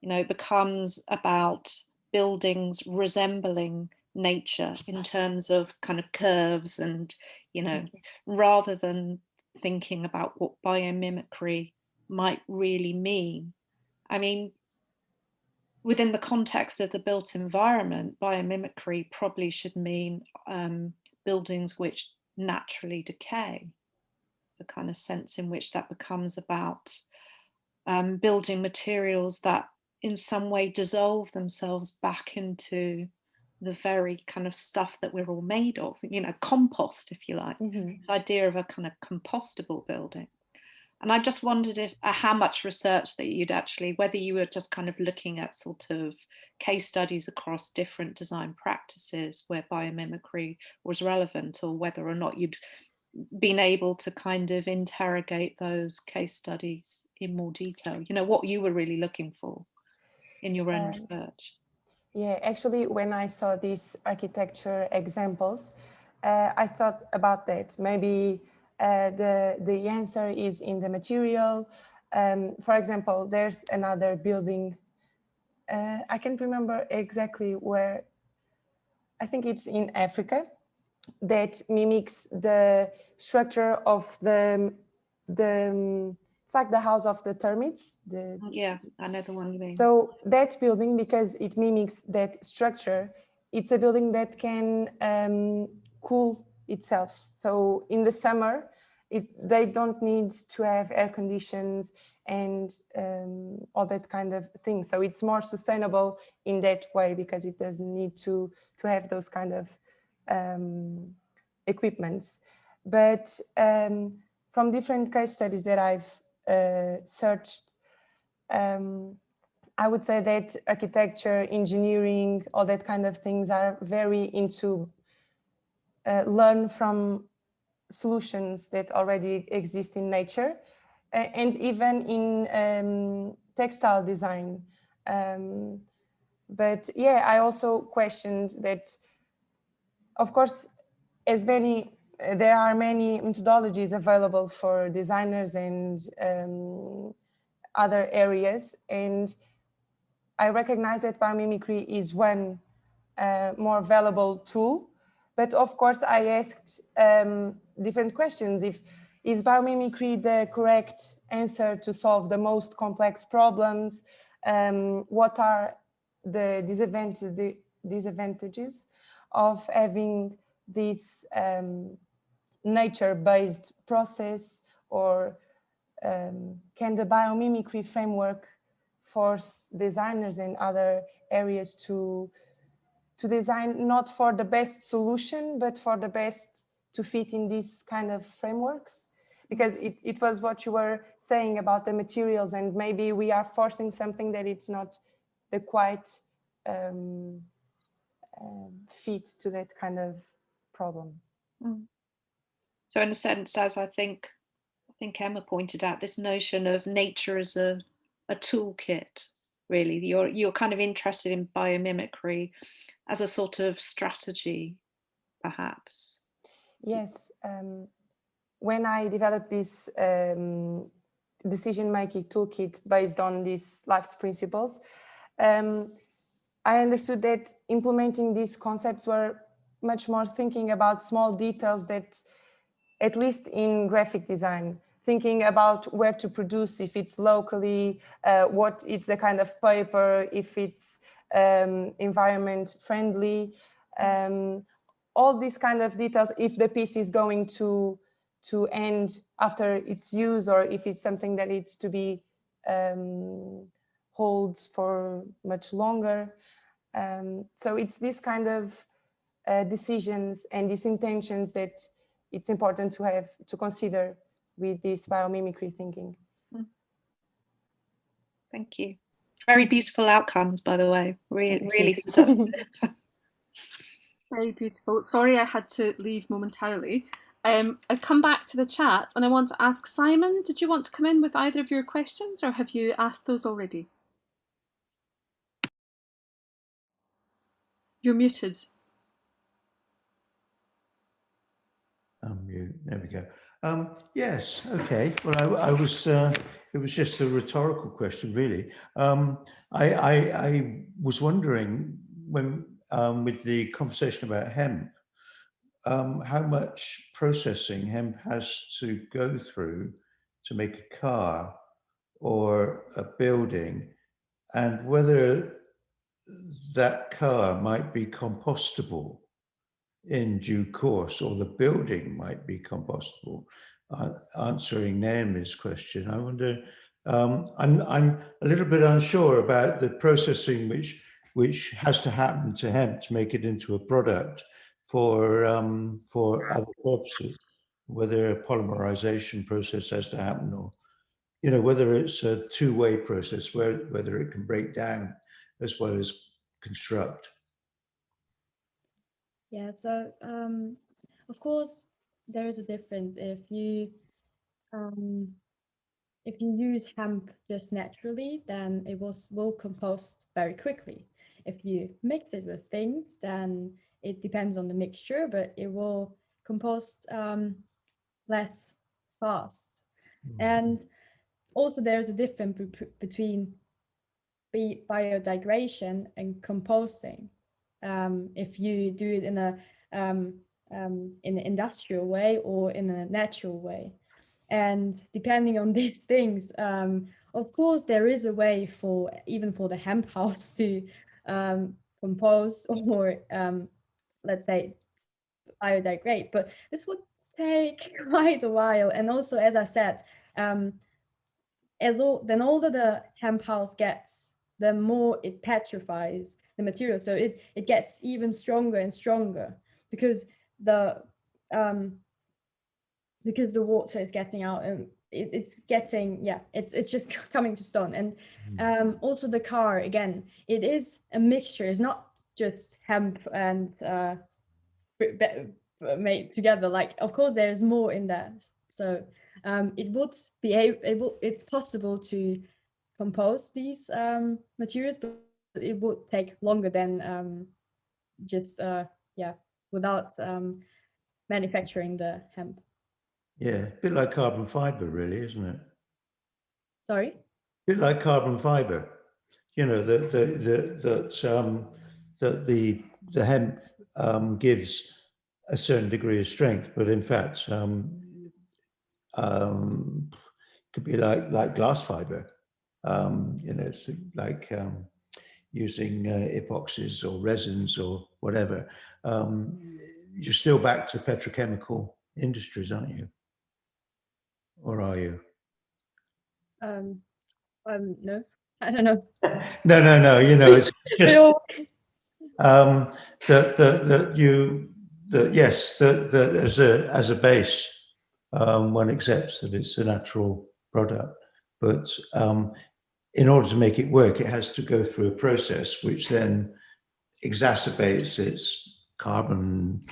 You know, it becomes about buildings resembling nature in terms of kind of curves and, you know, rather than thinking about what biomimicry might really mean. I mean, within the context of the built environment, biomimicry probably should mean buildings which naturally decay. The kind of sense in which that becomes about building materials that in some way dissolve themselves back into the very kind of stuff that we're all made of, you know, compost, if you like, this idea of a kind of compostable building. And I just wondered if how much research that you'd actually, whether you were just kind of looking at sort of case studies across different design practices where biomimicry was relevant, or whether or not you'd been able to kind of interrogate those case studies in more detail, you know, what you were really looking for in your own research. Yeah, actually, when I saw these architecture examples, I thought about that. Maybe the answer is in the material. For example, there's another building. I can't remember exactly where. I think it's in Africa, that mimics the structure of the it's like the house of the termites. Yeah, I know the one you mean. So that building, because it mimics that structure, it's a building that can cool itself. So in the summer, they don't need to have air conditions and all that kind of thing. So it's more sustainable in that way because it doesn't need to have those kind of equipments. But from different case studies that I've searched, I would say that architecture, engineering, all that kind of things are very into learn from solutions that already exist in nature, and even in textile design. But yeah, I also questioned that, of course, there are many methodologies available for designers and other areas. And I recognize that biomimicry is one more valuable tool. But of course, I asked different questions. Is biomimicry the correct answer to solve the most complex problems? What are the disadvantages of having this nature-based process? Or can the biomimicry framework force designers in other areas to design not for the best solution, but for the best to fit in these kind of frameworks? Because it was what you were saying about the materials, and maybe we are forcing something that it's not the quite fit to that kind of problem. So in a sense, as I think Emma pointed out, this notion of nature as a toolkit, really, you're kind of interested in biomimicry as a sort of strategy, perhaps. Yes. When I developed this decision-making toolkit based on these life's principles, I understood that implementing these concepts were much more thinking about small details that, at least in graphic design, thinking about where to produce, if it's locally, what it's the kind of paper, if it's environment friendly, all these kind of details, if the piece is going to end after its use, or if it's something that needs to be holds for much longer. So it's this kind of decisions and these intentions that it's important to have to consider with this biomimicry thinking. Thank you. Very beautiful outcomes, by the way. Really seductive. Very beautiful. Sorry, I had to leave momentarily. I come back to the chat and I want to ask Simon, did you want to come in with either of your questions, or have you asked those already? You're muted. There we go. Yes, okay. Well, I was, it was just a rhetorical question, really. I was wondering when, with the conversation about hemp, how much processing hemp has to go through to make a car or a building, and whether that car might be compostable in due course, or the building might be compostable. Answering Naomi's question, I wonder, I'm a little bit unsure about the processing which has to happen to hemp to make it into a product for other purposes, whether a polymerization process has to happen, or whether it's a two-way process, whether it can break down as well as construct. Yeah, so of course there is a difference if you use hemp just naturally, then it will compost very quickly. If you mix it with things, then it depends on the mixture, but it will compost less fast. And also there's a difference between biodegradation and composting. If you do it in an industrial way or in a natural way. And depending on these things, of course, there is a way even for the hemp house to compose or let's say biodegrade, but this would take quite a while. And also, as I said, then older the hemp house gets, the more it petrifies the material. So it gets even stronger and stronger because the water is getting out, and it's getting, it's just coming to stone. And also the car, again, it is a mixture. It's not just hemp and made together. Like, of course there's more in there. So it's possible to compose these materials, but it would take longer than just without manufacturing the hemp. Yeah, a bit like carbon fiber, really, isn't it? Sorry? bit like carbon fiber, you know, that the hemp gives a certain degree of strength, but in fact could be like glass fiber. You know, it's like using epoxies or resins or whatever. You're still back to petrochemical industries, aren't you? Or are you? No, I don't know. No. You know, it's just Bill, that as a base, one accepts that it's a natural product, but in order to make it work, it has to go through a process which then exacerbates its carbon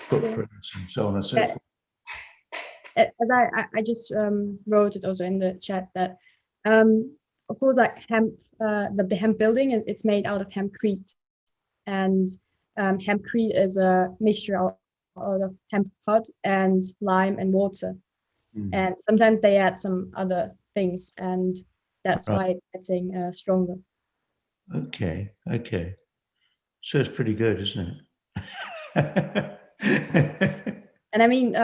footprints and so on and so forth. as I just wrote it also in the chat that of course, like hemp, the hemp building, it's made out of hempcrete, and hempcrete is a mixture out of hemp pod and lime and water, and sometimes they add some other things, and that's why it's getting stronger. Okay. So it's pretty good, isn't it? And I mean,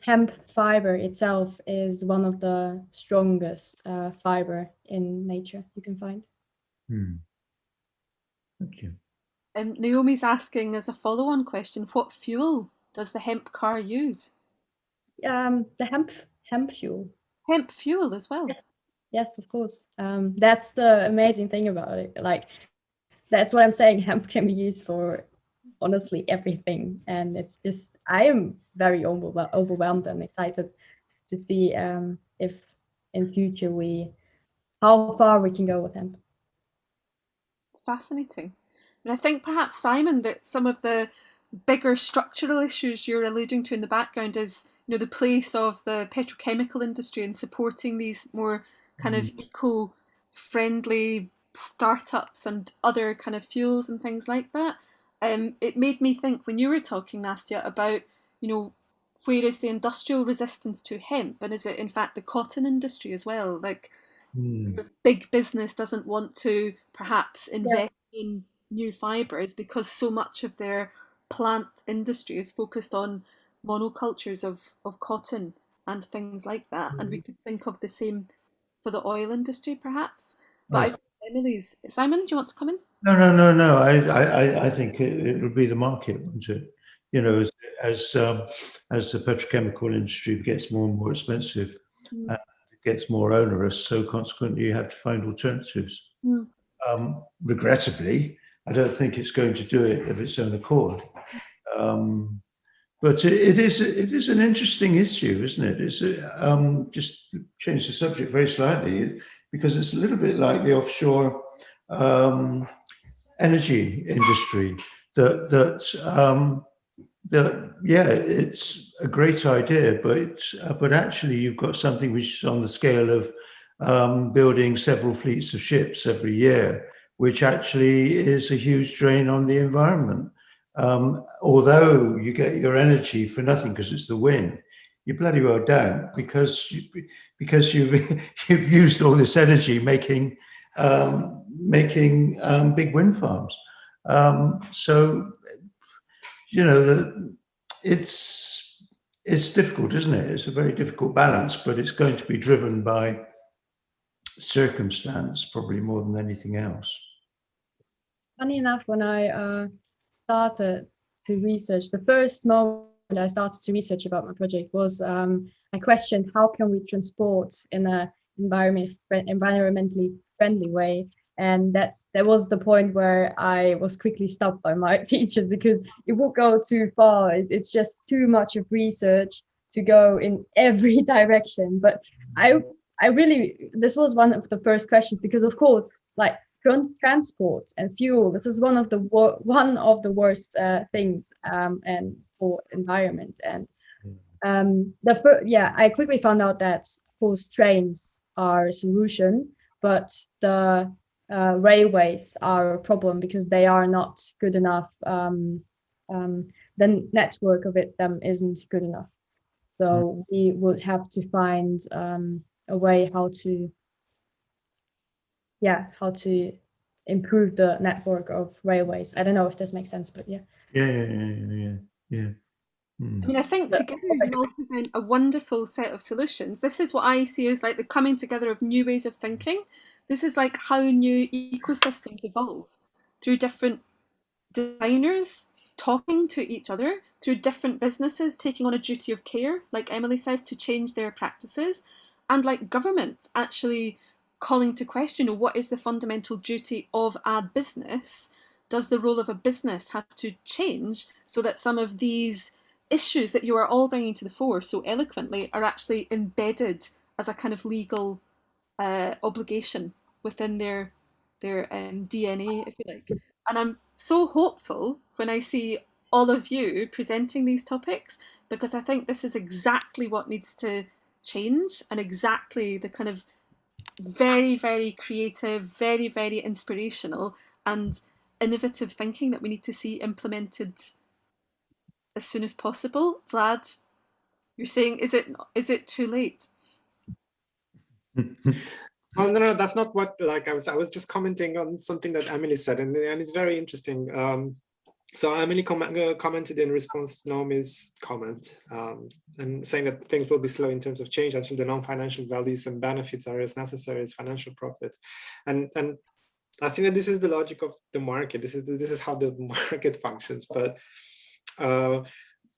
hemp fiber itself is one of the strongest fiber in nature you can find. Thank you. Naomi's asking as a follow-on question, what fuel does the hemp car use? The hemp fuel. Hemp fuel as well? Yes, of course. That's the amazing thing about it. Like, that's what I'm saying. Hemp can be used for honestly everything, and it's just I am very overwhelmed and excited to see if in future how far we can go with hemp. It's fascinating. And I think perhaps, Simon, that some of the bigger structural issues you're alluding to in the background is, you know, the place of the petrochemical industry in supporting these more kind of eco-friendly startups and other kind of fuels and things like that. It made me think when you were talking, Nastya, about, you know, where is the industrial resistance to hemp, and is it in fact the cotton industry as well? Like, big business doesn't want to perhaps invest in new fibers because so much of their plant industry is focused on monocultures of cotton and things like that. And we could think of the same for the oil industry, perhaps. But I think Emily's. Simon, do you want to come in? No. I think it would be the market, wouldn't it? You know, as the petrochemical industry gets more and more expensive, and it gets more onerous, so consequently you have to find alternatives. Regrettably, I don't think it's going to do it of its own accord. But it is an interesting issue, isn't it? It's just to change the subject very slightly, because it's a little bit like the offshore energy industry. It's a great idea, but actually you've got something which is on the scale of building several fleets of ships every year, which actually is a huge drain on the environment. Although you get your energy for nothing because it's the wind, you bloody well don't, because you've used all this energy making big wind farms. So you know, it's difficult, isn't it? It's a very difficult balance, but it's going to be driven by circumstance probably more than anything else. Funny enough, when I started to research, the first moment I started to research about my project was I questioned how can we transport in an environmentally friendly way, and that was the point where I was quickly stopped by my teachers because it would go too far. It's just too much of research to go in every direction. But I really, this was one of the first questions, because of course, like transport and fuel, this is one of the worst things and for environment. And I quickly found out that of course trains are a solution, but the railways are a problem because they are not good enough. The network of them isn't good enough, so we would have to find a way how to how to improve the network of railways. I don't know if this makes sense, but yeah. Yeah. I mean, I think together you all present a wonderful set of solutions. This is what I see as like the coming together of new ways of thinking. This is like how new ecosystems evolve through different designers talking to each other, through different businesses taking on a duty of care, like Emily says, to change their practices, and like governments actually calling to question, what is the fundamental duty of a business? Does the role of a business have to change so that some of these issues that you are all bringing to the fore so eloquently are actually embedded as a kind of legal obligation within their DNA, if you like? And I'm so hopeful when I see all of you presenting these topics, because I think this is exactly what needs to change, and exactly the kind of very, very creative, very, very inspirational and innovative thinking that we need to see implemented as soon as possible. Vlad, you're saying, is it too late? Well, no, that's not what, like, I was just commenting on something that Emily said, and it's very interesting. So Emily commented in response to Naomi's comment, and saying that things will be slow in terms of change until the non-financial values and benefits are as necessary as financial profits. And I think that this is the logic of the market. This is how the market functions. But the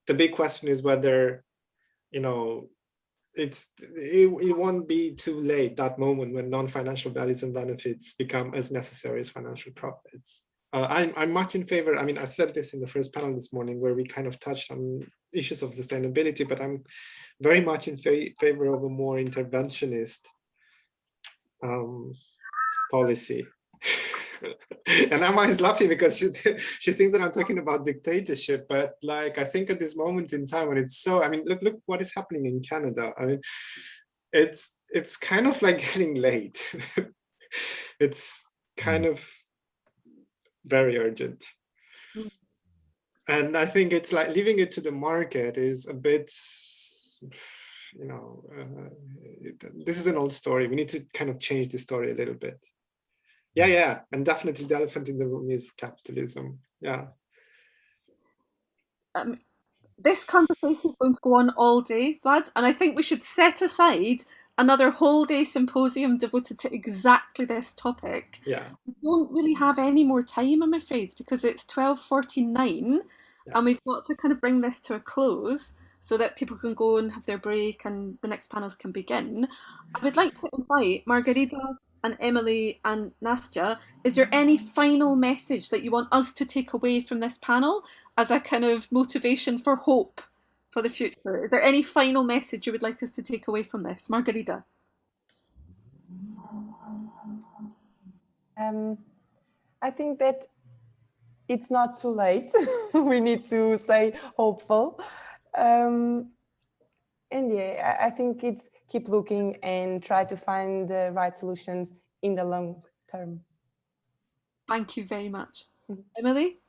big question is whether, it won't be too late, that moment when non-financial values and benefits become as necessary as financial profits. I'm much in favor. I mean, I said this in the first panel this morning, where we kind of touched on issues of sustainability, but I'm very much in favor of a more interventionist policy. And Emma is laughing because she thinks that I'm talking about dictatorship, but like, I think at this moment in time when it's so, I mean, look what is happening in Canada. I mean, it's kind of like getting late. It's kind of very urgent. And I think it's like leaving it to the market is a bit, this is an old story. We need to kind of change the story a little bit. Yeah. And definitely the elephant in the room is capitalism. Yeah. This conversation is going to go on all day, Vlad, and I think we should set aside another whole day symposium devoted to exactly this topic. Yeah. We don't really have any more time, I'm afraid, because it's 12:49, and we've got to kind of bring this to a close so that people can go and have their break and the next panels can begin. I would like to invite Margarida and Emily and Nastya. Is there any final message that you want us to take away from this panel as a kind of motivation for hope for the future? Is there any final message you would like us to take away from this? Margarida. I think that it's not too late. We need to stay hopeful. And yeah, I think it's keep looking and try to find the right solutions in the long term. Thank you very much. Emily?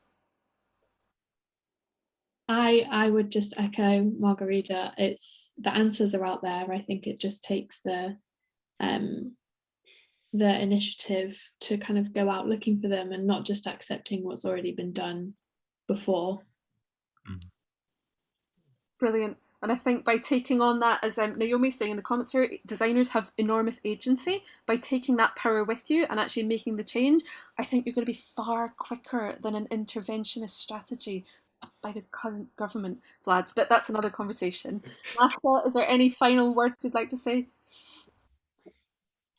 I would just echo Margarida. It's the answers are out there. I think it just takes the initiative to kind of go out looking for them and not just accepting what's already been done before. Brilliant. And I think by taking on that, as Naomi's saying in the comments here, designers have enormous agency. By taking that power with you and actually making the change, I think you're going to be far quicker than an interventionist strategy by the current government, Vlad. But that's another conversation. Nastya, is there any final words you'd like to say?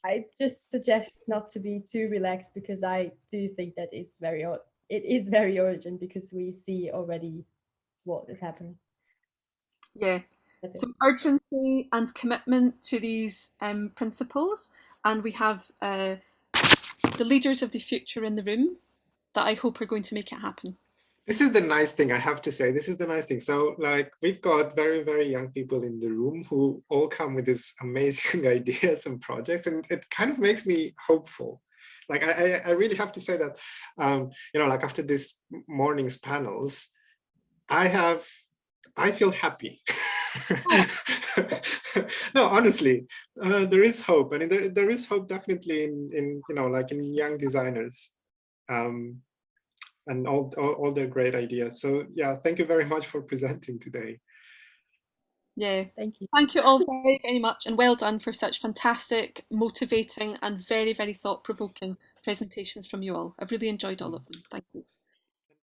I just suggest not to be too relaxed, because I do think that it is very urgent, because we see already what is happening. Yeah, so urgency and commitment to these principles, and we have the leaders of the future in the room that I hope are going to make it happen. This is the nice thing, I have to say. This is the nice thing. So, like, we've got very, very young people in the room who all come with these amazing ideas and projects, and it kind of makes me hopeful. Like, I really have to say that, like after this morning's panels, I feel happy. No, honestly, there is hope. I mean, there is hope definitely in like in young designers, and all their great ideas. So yeah, thank you very much for presenting today. Yeah, Thank you. thank you all very, very much, and well done for such fantastic, motivating, and very, very thought-provoking presentations from you all. I've really enjoyed all of them. Thank you.